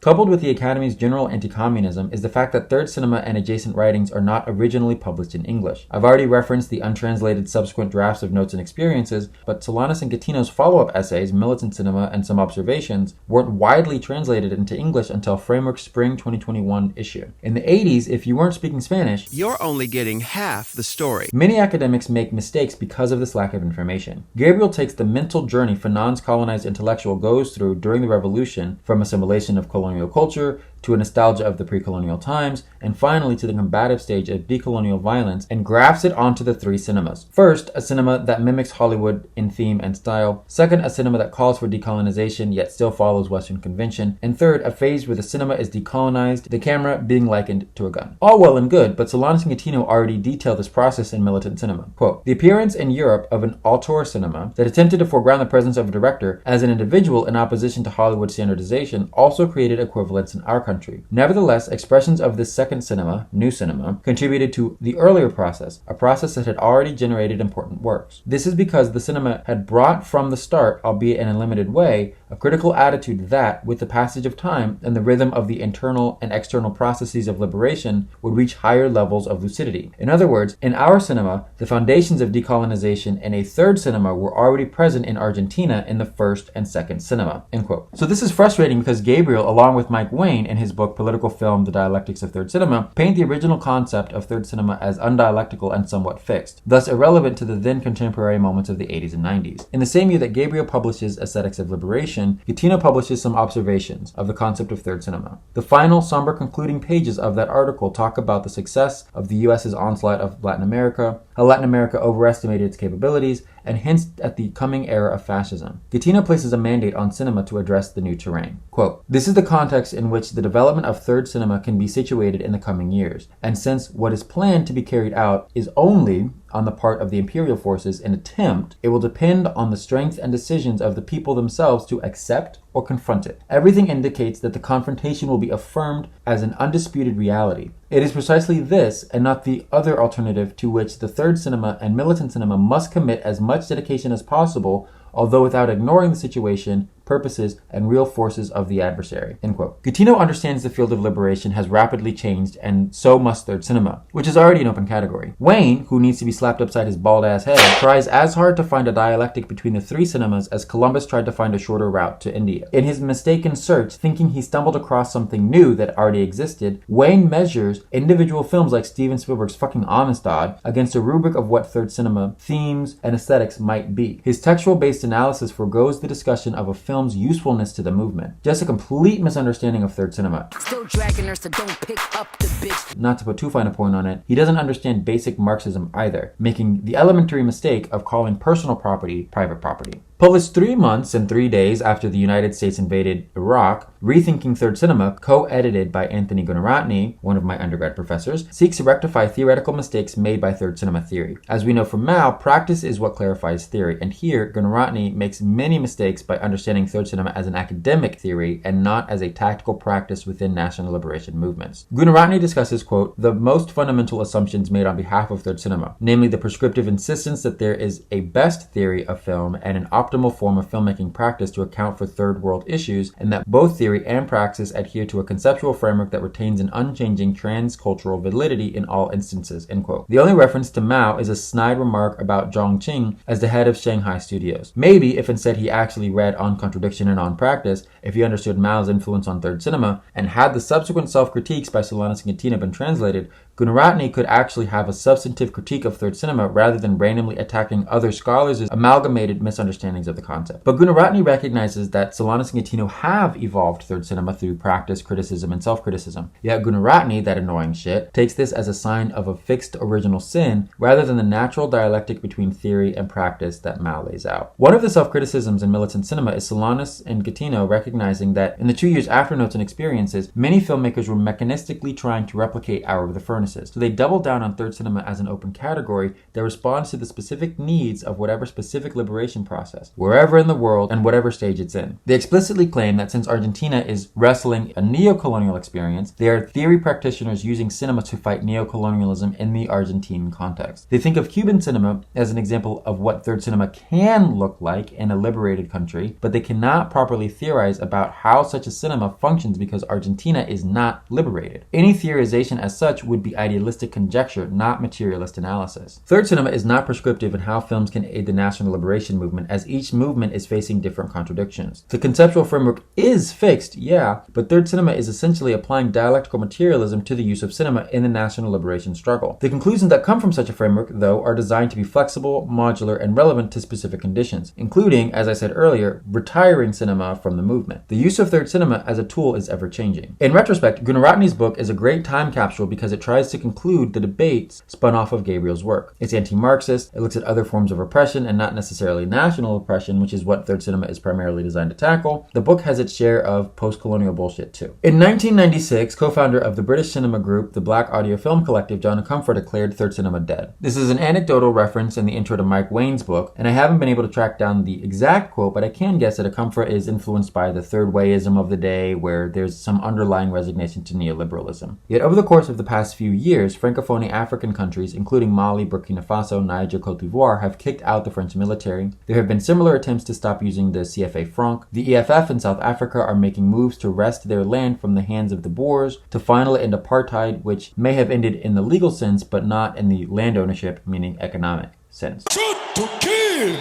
Coupled with the Academy's general anti-communism is the fact that third cinema and adjacent writings are not originally published in English. I've already referenced the untranslated subsequent drafts of Notes and Experiences, but Solanas and Getino's follow-up essays, Militant Cinema and Some Observations, weren't widely translated into English until Framework's Spring 2021 issue. In the 80s, if you weren't speaking Spanish, you're only getting half the story. Many academics make mistakes because of this lack of information. Gabriel takes the mental journey Fanon's colonized intellectual goes through during the revolution, from assimilation of colonial culture to a nostalgia of the pre-colonial times, and finally to the combative stage of decolonial violence, and grafts it onto the three cinemas. First, a cinema that mimics Hollywood in theme and style. Second, a cinema that calls for decolonization yet still follows Western convention. And third, a phase where the cinema is decolonized, the camera being likened to a gun. All well and good, but Solanas and Getino already detail this process in Militant Cinema. Quote, the appearance in Europe of an auteur cinema that attempted to foreground the presence of a director as an individual in opposition to Hollywood standardization also created equivalents in our country. Nevertheless, expressions of this second cinema, new cinema, contributed to the earlier process, a process that had already generated important works. This is because the cinema had brought from the start, albeit in a limited way, a critical attitude that, with the passage of time and the rhythm of the internal and external processes of liberation, would reach higher levels of lucidity. In other words, in our cinema, the foundations of decolonization in a third cinema were already present in Argentina in the first and second cinema. End quote. So this is frustrating because Gabriel, along with Mike Wayne, in his book Political Film, The Dialectics of Third Cinema, paint the original concept of third cinema as undialectical and somewhat fixed, thus irrelevant to the then contemporary moments of the 80s and 90s. In the same year that Gabriel publishes Aesthetics of Liberation, Getino publishes some observations of the concept of third cinema. The final, somber concluding pages of that article talk about the success of the US's onslaught of Latin America, how Latin America overestimated its capabilities, and hints at the coming era of fascism. Getino places a mandate on cinema to address the new terrain. Quote, this is the context in which the development of third cinema can be situated in the coming years, and since what is planned to be carried out is only on the part of the imperial forces an attempt, it will depend on the strength and decisions of the people themselves to accept or confront it. Everything indicates that the confrontation will be affirmed as an undisputed reality. It is precisely this, and not the other alternative, to which the third cinema and militant cinema must commit as much dedication as possible, although without ignoring the situation, purposes, and real forces of the adversary." End quote. Getino understands the field of liberation has rapidly changed, and so must third cinema, which is already an open category. Wayne, who needs to be slapped upside his bald-ass head, tries as hard to find a dialectic between the three cinemas as Columbus tried to find a shorter route to India. In his mistaken search, thinking he stumbled across something new that already existed, Wayne measures individual films like Steven Spielberg's fucking Amistad against a rubric of what third cinema themes and aesthetics might be. His textual-based analysis forgoes the discussion of a film's usefulness to the movement. Just a complete misunderstanding of third cinema. Still dragging her, so don't pick up the bitch. Not to put too fine a point on it, he doesn't understand basic Marxism either, making the elementary mistake of calling personal property private property. Published 3 months and 3 days after the United States invaded Iraq, Rethinking Third Cinema, co-edited by Anthony Gunaratney, one of my undergrad professors, seeks to rectify theoretical mistakes made by third cinema theory. As we know from Mao, practice is what clarifies theory, and here Gunaratney makes many mistakes by understanding third cinema as an academic theory and not as a tactical practice within national liberation movements. Gunaratney discusses, quote, "the most fundamental assumptions made on behalf of third cinema, namely the prescriptive insistence that there is a best theory of film and an optimal form of filmmaking practice to account for third world issues, and that both theory and praxis adhere to a conceptual framework that retains an unchanging transcultural validity in all instances." End quote. The only reference to Mao is a snide remark about Zhong Qing as the head of Shanghai Studios. Maybe if instead he actually read On Contradiction and On Practice, if he understood Mao's influence on third cinema, and had the subsequent self-critiques by Solanas and Getino been translated, Gunaratney could actually have a substantive critique of third cinema rather than randomly attacking other scholars' amalgamated misunderstandings of the concept. But Gunaratney recognizes that Solanas and Getino have evolved third cinema through practice, criticism, and self-criticism. Yet Gunaratney, that annoying shit, takes this as a sign of a fixed original sin rather than the natural dialectic between theory and practice that Mao lays out. One of the self-criticisms in militant cinema is Solanas and Getino recognizing that in the 2 years after Notes and Experiences, many filmmakers were mechanistically trying to replicate Hour of the Furnaces. So they double down on third cinema as an open category that responds to the specific needs of whatever specific liberation process, wherever in the world and whatever stage it's in. They explicitly claim that since Argentina is wrestling a neo-colonial experience, they are theory practitioners using cinema to fight neo-colonialism in the Argentine context. They think of Cuban cinema as an example of what third cinema can look like in a liberated country, but they cannot properly theorize about how such a cinema functions because Argentina is not liberated. Any theorization as such would be idealistic conjecture, not materialist analysis. Third cinema is not prescriptive in how films can aid the national liberation movement, as each movement is facing different contradictions. The conceptual framework is fixed, yeah, but third cinema is essentially applying dialectical materialism to the use of cinema in the national liberation struggle. The conclusions that come from such a framework, though, are designed to be flexible, modular, and relevant to specific conditions, including, as I said earlier, retiring cinema from the movement. The use of third cinema as a tool is ever-changing. In retrospect, Gunaratney's book is a great time capsule because it tries to conclude the debates spun off of Gabriel's work. It's anti-Marxist, it looks at other forms of oppression and not necessarily national oppression, which is what third cinema is primarily designed to tackle. The book has its share of post-colonial bullshit too. In 1996, co-founder of the British cinema group, the Black Audio Film Collective, John Comfort, declared third cinema dead. This is an anecdotal reference in the intro to Mike Wayne's book, and I haven't been able to track down the exact quote, but I can guess that Comfort is influenced by the third wayism of the day, where there's some underlying resignation to neoliberalism. Yet over the course of the past few years, Francophone African countries, including Mali, Burkina Faso, Niger, Cote d'Ivoire, have kicked out the French military. There have been similar attempts to stop using the CFA franc. The EFF in South Africa are making moves to wrest their land from the hands of the Boers, to finally end apartheid, which may have ended in the legal sense, but not in the land ownership, meaning economic sense. Shoot to kill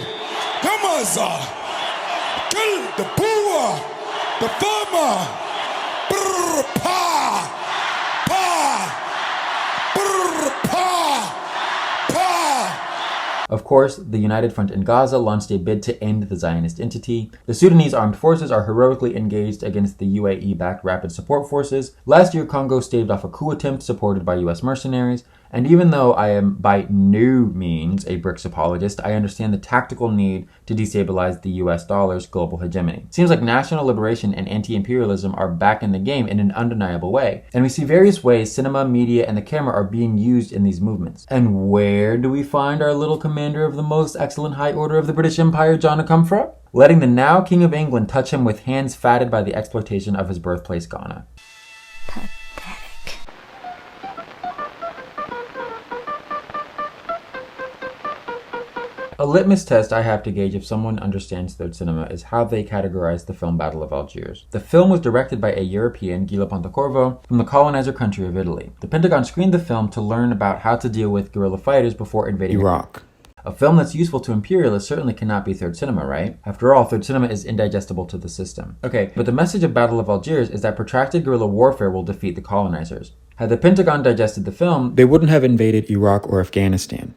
the mother, kill the poor, the farmer, brr, pa, pa. Of course, the United Front in Gaza launched a bid to end the Zionist entity. The Sudanese armed forces are heroically engaged against the UAE-backed Rapid Support Forces. Last year, Congo staved off a coup attempt supported by US mercenaries. And even though I am by no means a BRICS apologist, I understand the tactical need to destabilize the US dollar's global hegemony. Seems like national liberation and anti-imperialism are back in the game in an undeniable way. And we see various ways cinema, media, and the camera are being used in these movements. And where do we find our little commander of the most excellent high order of the British Empire, John Comfort? Letting the now King of England touch him with hands fatted by the exploitation of his birthplace, Ghana. A litmus test I have to gauge if someone understands third cinema is how they categorize the film Battle of Algiers. The film was directed by a European, Guillo Pontecorvo, from the colonizer country of Italy. The Pentagon screened the film to learn about how to deal with guerrilla fighters before invading Iraq. A film that's useful to imperialists certainly cannot be third cinema, right? After all, third cinema is indigestible to the system. Okay, but the message of Battle of Algiers is that protracted guerrilla warfare will defeat the colonizers. Had the Pentagon digested the film, They wouldn't have invaded Iraq or Afghanistan.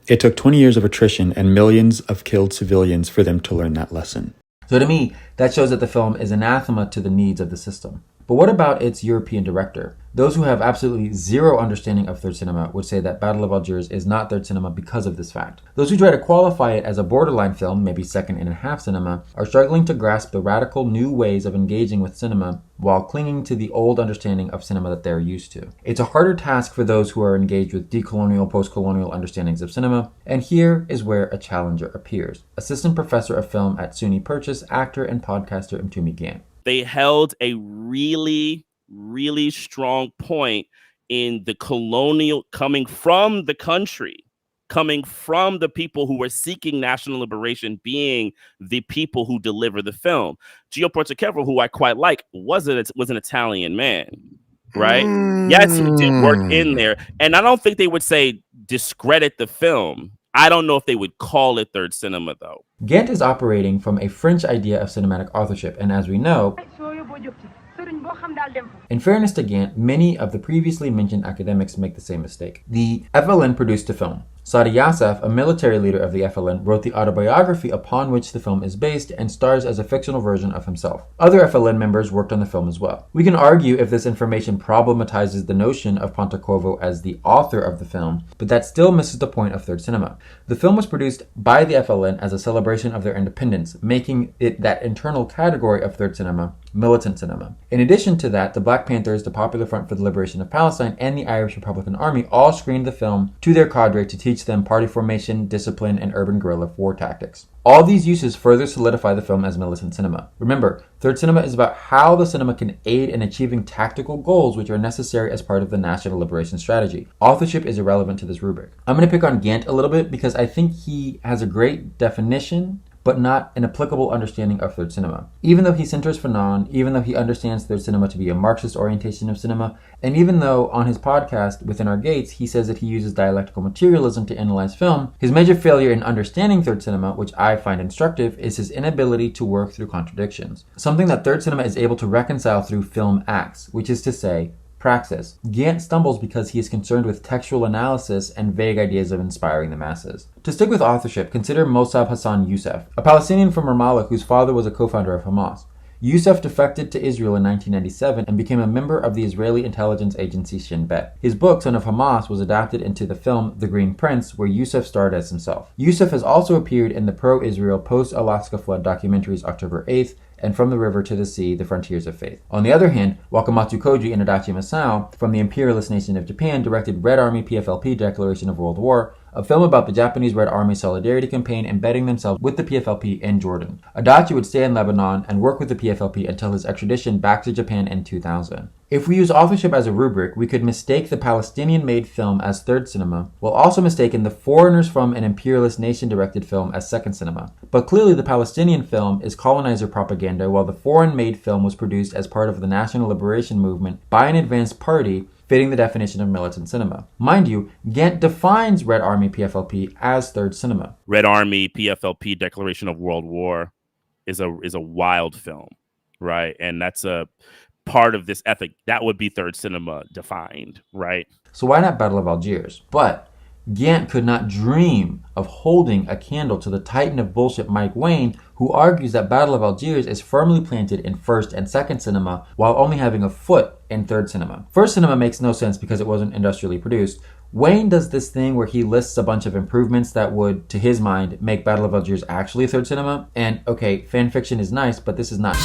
It took 20 years of attrition and millions of killed civilians for them to learn that lesson. So to me, that shows that the film is anathema to the needs of the system. But what about its European director? Those who have absolutely zero understanding of third cinema would say that Battle of Algiers is not third cinema because of this fact. Those who try to qualify it as a borderline film, maybe second and a half cinema, are struggling to grasp the radical new ways of engaging with cinema while clinging to the old understanding of cinema that they're used to. It's a harder task for those who are engaged with decolonial, post-colonial understandings of cinema, and here is where a challenger appears. Assistant Professor of Film at SUNY Purchase, actor and podcaster Mtumi Gant. They held a really strong point in the colonial, coming from the country, coming from the people who were seeking national liberation, being the people who deliver the film. Gio Portocarrero, who I quite like, was an Italian man, right? Yes, he did work in there. And I don't think they would say discredit the film. I don't know if they would call it third cinema, though. Gant is operating from a French idea of cinematic authorship, and as we know, in fairness to Gant, many of the previously mentioned academics make the same mistake. The FLN produced a film. Saadi Yassef, a military leader of the FLN, wrote the autobiography upon which the film is based and stars as a fictional version of himself. Other FLN members worked on the film as well. We can argue if this information problematizes the notion of Pontecorvo as the author of the film, but that still misses the point of third cinema. The film was produced by the FLN as a celebration of their independence, making it that internal category of third cinema, militant cinema. In addition to that, the Black Panthers, the Popular Front for the Liberation of Palestine, and the Irish Republican Army all screened the film to their cadre to teach them party formation, discipline, and urban guerrilla war tactics. All these uses further solidify the film as militant cinema. Remember, third cinema is about how the cinema can aid in achieving tactical goals which are necessary as part of the national liberation strategy. Authorship is irrelevant to this rubric. I'm going to pick on Gant a little bit because I think he has a great definition but not an applicable understanding of third cinema. Even though he centers Fernando, even though he understands third cinema to be a Marxist orientation of cinema, and even though on his podcast, Within Our Gates, he says that he uses dialectical materialism to analyze film, his major failure in understanding third cinema, which I find instructive, is his inability to work through contradictions. Something that third cinema is able to reconcile through film acts, which is to say, praxis. Gant stumbles because he is concerned with textual analysis and vague ideas of inspiring the masses. To stick with authorship, consider Mossab Hassan Youssef, a Palestinian from Ramallah whose father was a co-founder of Hamas. Youssef defected to Israel in 1997 and became a member of the Israeli intelligence agency Shin Bet. His book, Son of Hamas, was adapted into the film The Green Prince, where Youssef starred as himself. Youssef has also appeared in the pro-Israel post-Alaska flood documentaries October 8th and From the River to the Sea, The Frontiers of Faith. On the other hand, Wakamatsu Koji and Adachi Masao, from the imperialist nation of Japan, directed Red Army PFLP Declaration of World War, a film about the Japanese Red Army solidarity campaign embedding themselves with the PFLP in Jordan. Adachi would stay in Lebanon and work with the PFLP until his extradition back to Japan in 2000. If we use authorship as a rubric, we could mistake the Palestinian-made film as third cinema, while also mistaking the foreigners from an imperialist nation-directed film as second cinema. But clearly the Palestinian film is colonizer propaganda, while the foreign-made film was produced as part of the national liberation movement by an advanced party, fitting the definition of militant cinema. Mind you, Gant defines Red Army PFLP as third cinema. Red Army PFLP Declaration of World War is a wild film, right? And that's a part of this ethic that would be third cinema defined, right? So why not Battle of Algiers? But Gant could not dream of holding a candle to the titan of bullshit Mike Wayne, who argues that Battle of Algiers is firmly planted in first and second cinema while only having a foot in third cinema. First cinema makes no sense because it wasn't industrially produced. Wayne does this thing where he lists a bunch of improvements that would, to his mind, make Battle of Algiers actually third cinema. And okay, fan fiction is nice, but this is not.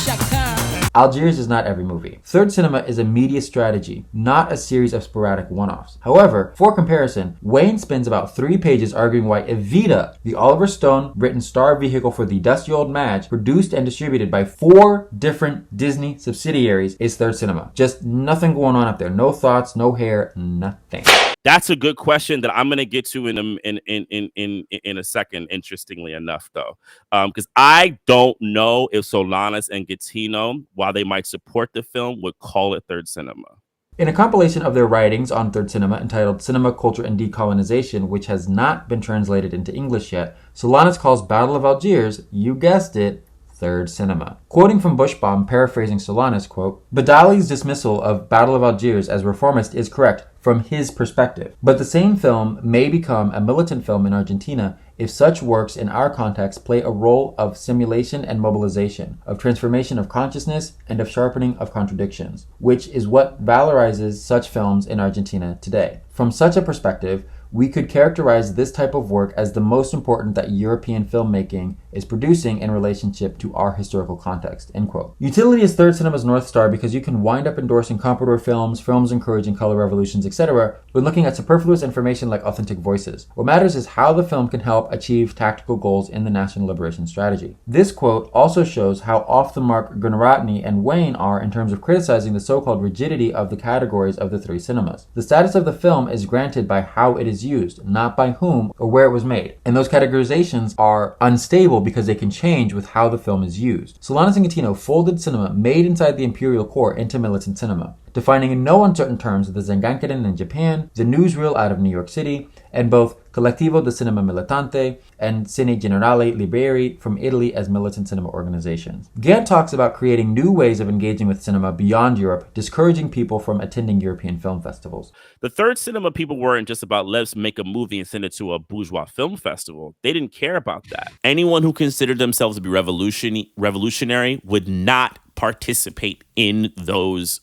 Algiers is not every movie. Third cinema is a media strategy, not a series of sporadic one-offs. However, for comparison, Wayne spends about 3 pages arguing why Evita, the Oliver Stone written star vehicle for the Dusty Old Madge, produced and distributed by 4 different Disney subsidiaries, is third cinema. Just nothing going on up there. No thoughts, no hair, nothing. That's a good question that I'm going to get to in a second. Interestingly enough, though, because I don't know if Solanas and Getino, while they might support the film, would call it third cinema. In a compilation of their writings on third cinema entitled Cinema, Culture, and Decolonization, which has not been translated into English yet, Solanas calls Battle of Algiers, you guessed it, third cinema. Quoting from Bushbaum, paraphrasing Solanas, quote, Badali's dismissal of Battle of Algiers as reformist is correct from his perspective, but the same film may become a militant film in Argentina if such works in our context play a role of simulation and mobilization, of transformation of consciousness, and of sharpening of contradictions, which is what valorizes such films in Argentina today. From such a perspective, we could characterize this type of work as the most important that European filmmaking is producing in relationship to our historical context, end quote. Utility is third cinema's North Star because you can wind up endorsing Comprador films, films encouraging color revolutions, etc., when looking at superfluous information like authentic voices. What matters is how the film can help achieve tactical goals in the national liberation strategy. This quote also shows how off the mark Gunaratney and Wayne are in terms of criticizing the so-called rigidity of the categories of the three cinemas. The status of the film is granted by how it is used, not by whom or where it was made. And those categorizations are unstable because they can change with how the film is used. Solanas and Getino folded cinema made inside the imperial core into militant cinema, defining in no uncertain terms the Zengankeren in Japan, the newsreel out of New York City, and both Collettivo de Cinema Militante and Cine Generale Liberi from Italy as militant cinema organizations. Gant talks about creating new ways of engaging with cinema beyond Europe, discouraging people from attending European film festivals. The third cinema people weren't just about let's make a movie and send it to a bourgeois film festival. They didn't care about that. Anyone who considered themselves to be revolutionary would not participate in those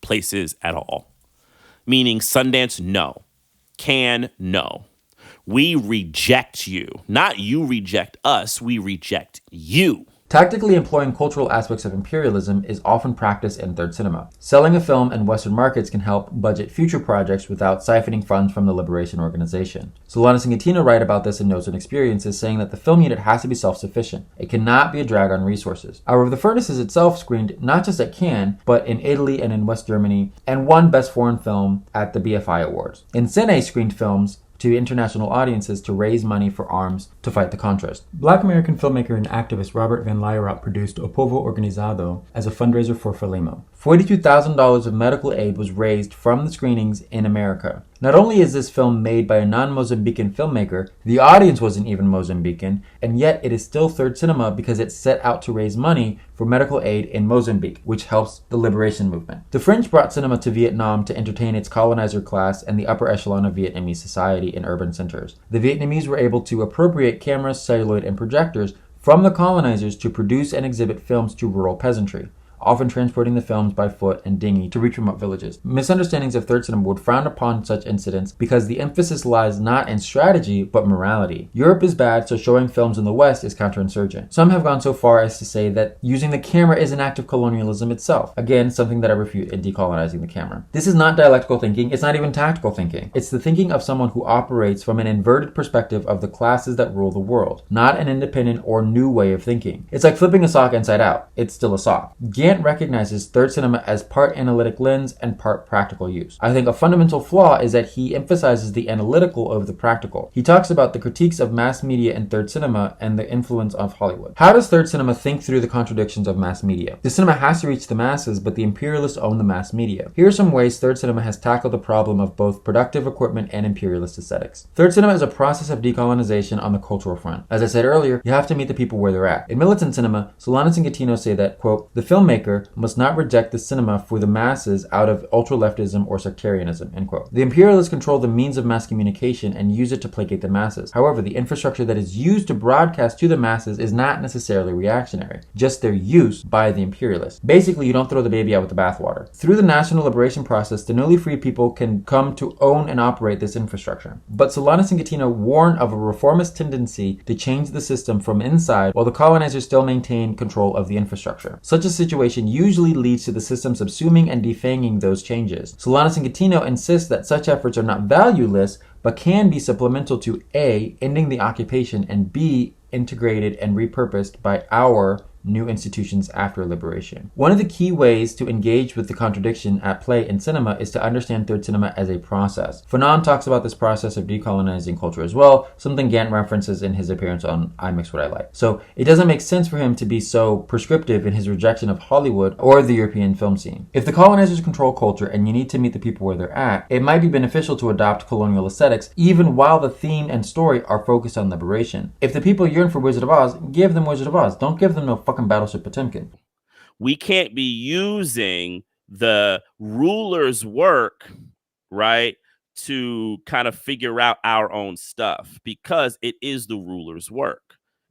places at all. Meaning Sundance, no. Cannes, no. We reject you. Not you reject us, we reject you. Tactically employing cultural aspects of imperialism is often practiced in third cinema. Selling a film in Western markets can help budget future projects without siphoning funds from the Liberation Organization. Solanas and Getino write about this in Notes and Experiences, saying that the film unit has to be self-sufficient. It cannot be a drag on resources. However, The Furnace is itself screened not just at Cannes, but in Italy and in West Germany, and won Best Foreign Film at the BFI Awards. Cine screened films to international audiences to raise money for arms to fight the Contras. Black American filmmaker and activist Robert Van Lierop produced O Povo Organizado as a fundraiser for Frelimo. $42,000 of medical aid was raised from the screenings in America. Not only is this film made by a non-Mozambican filmmaker, the audience wasn't even Mozambican, and yet it is still third cinema because it set out to raise money for medical aid in Mozambique, which helps the liberation movement. The French brought cinema to Vietnam to entertain its colonizer class and the upper echelon of Vietnamese society in urban centers. The Vietnamese were able to appropriate cameras, celluloid, and projectors from the colonizers to produce and exhibit films to rural peasantry, often transporting the films by foot and dinghy to reach remote villages. Misunderstandings of third cinema would frown upon such incidents because the emphasis lies not in strategy, but morality. Europe is bad, so showing films in the West is counterinsurgent. Some have gone so far as to say that using the camera is an act of colonialism itself. Again, something that I refute in Decolonizing the Camera. This is not dialectical thinking, it's not even tactical thinking. It's the thinking of someone who operates from an inverted perspective of the classes that rule the world, not an independent or new way of thinking. It's like flipping a sock inside out. It's still a sock. Gant recognizes third cinema as part analytic lens and part practical use. I think a fundamental flaw is that he emphasizes the analytical over the practical. He talks about the critiques of mass media in third cinema and the influence of Hollywood. How does third cinema think through the contradictions of mass media? The cinema has to reach the masses, but the imperialists own the mass media. Here are some ways third cinema has tackled the problem of both productive equipment and imperialist aesthetics. Third cinema is a process of decolonization on the cultural front. As I said earlier, you have to meet the people where they're at. In militant cinema, Solanas and Getino say that, quote, the filmmaker must not reject the cinema for the masses out of ultra-leftism or sectarianism, end quote. The imperialists control the means of mass communication and use it to placate the masses. However, the infrastructure that is used to broadcast to the masses is not necessarily reactionary, just their use by the imperialists. Basically, you don't throw the baby out with the bathwater. Through the national liberation process, the newly free people can come to own and operate this infrastructure. But Solanas and Getino warn of a reformist tendency to change the system from inside while the colonizers still maintain control of the infrastructure. Such a situation usually leads to the system subsuming and defanging those changes. Solanas and Getino insist that such efforts are not valueless, but can be supplemental to A, ending the occupation, and B, integrated and repurposed by our new institutions after liberation. One of the key ways to engage with the contradiction at play in cinema is to understand third cinema as a process. Fernando talks about this process of decolonizing culture as well, something Gant references in his appearance on I Mix What I Like. So it doesn't make sense for him to be so prescriptive in his rejection of Hollywood or the European film scene. If the colonizers control culture and you need to meet the people where they're at, it might be beneficial to adopt colonial aesthetics even while the theme and story are focused on liberation. If the people yearn for Wizard of Oz, give them Wizard of Oz. Don't give them no fucking Battleship Potemkin. We can't be using the ruler's work, right, to kind of figure out our own stuff, because it is the ruler's work.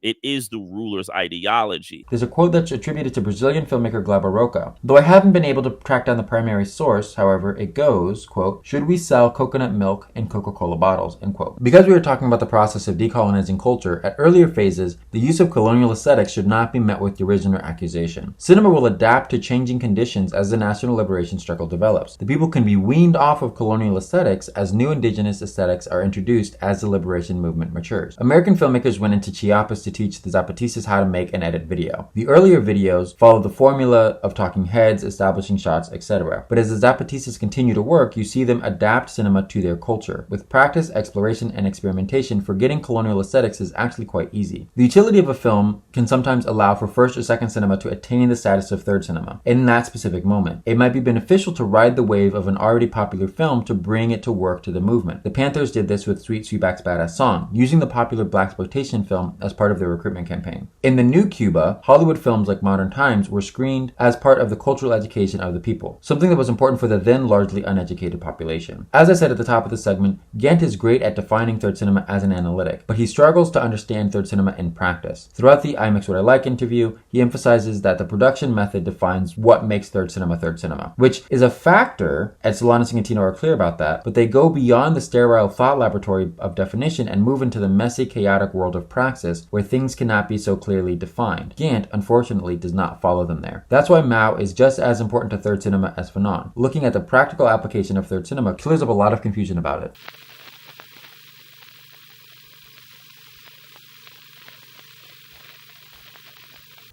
It is the ruler's ideology. There's a quote that's attributed to Brazilian filmmaker Glauber Rocha. Though I haven't been able to track down the primary source, however, it goes, quote, "Should we sell coconut milk in Coca-Cola bottles?" End quote. Because we were talking about the process of decolonizing culture, at earlier phases, the use of colonial aesthetics should not be met with derision or accusation. Cinema will adapt to changing conditions as the national liberation struggle develops. The people can be weaned off of colonial aesthetics as new indigenous aesthetics are introduced as the liberation movement matures. American filmmakers went into Chiapas to teach the Zapatistas how to make and edit video. The earlier videos followed the formula of talking heads, establishing shots, etc. But as the Zapatistas continue to work, you see them adapt cinema to their culture. With practice, exploration, and experimentation, forgetting colonial aesthetics is actually quite easy. The utility of a film can sometimes allow for first or second cinema to attain the status of third cinema in that specific moment. It might be beneficial to ride the wave of an already popular film to bring it to work to the movement. The Panthers did this with Sweet Sweetback's Badass Song, using the popular blaxploitation film as part of their recruitment campaign. In the new Cuba, Hollywood films like Modern Times were screened as part of the cultural education of the people, something that was important for the then largely uneducated population. As I said at the top of the segment, Gant is great at defining third cinema as an analytic, but he struggles to understand third cinema in practice. Throughout the I Mix What I Like interview, he emphasizes that the production method defines what makes third cinema, which is a factor, and Solanas and Getino are clear about that, but they go beyond the sterile thought laboratory of definition and move into the messy, chaotic world of praxis, where things cannot be so clearly defined. Gant, unfortunately, does not follow them there. That's why Mao is just as important to third cinema as Fanon. Looking at the practical application of third cinema clears up a lot of confusion about it.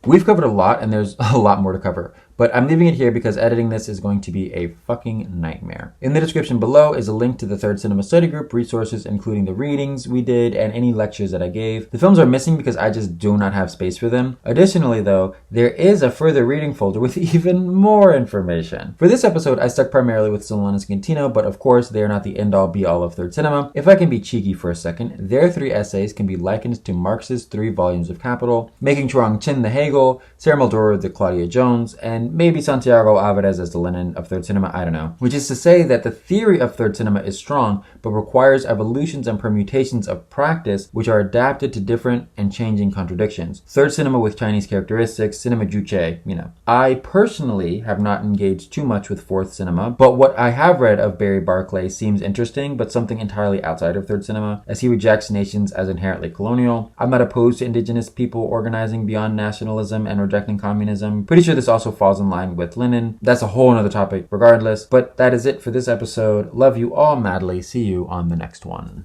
We've covered a lot, and there's a lot more to cover. But I'm leaving it here because editing this is going to be a fucking nightmare. In the description below is a link to the Third Cinema Study Group resources, including the readings we did and any lectures that I gave. The films are missing because I just do not have space for them. Additionally, though, there is a further reading folder with even more information. For this episode, I stuck primarily with Solanas and Getino, but of course, they are not the end-all be-all of third cinema. If I can be cheeky for a second, their 3 essays can be likened to Marx's 3 volumes of Capital, making Chuang Chin the Hegel, Sarah Muldour the Claudia Jones, and maybe Santiago Alvarez as the Lenin of third cinema, I don't know. Which is to say that the theory of third cinema is strong, but requires evolutions and permutations of practice which are adapted to different and changing contradictions. Third cinema with Chinese characteristics, cinema juche, you know. I personally have not engaged too much with fourth cinema, but what I have read of Barry Barclay seems interesting, but something entirely outside of third cinema, as he rejects nations as inherently colonial. I'm not opposed to indigenous people organizing beyond nationalism and rejecting communism. Pretty sure this also falls in line with Lenin. That's a whole other topic regardless, but that is it for this episode. Love you all madly. See you on the next one.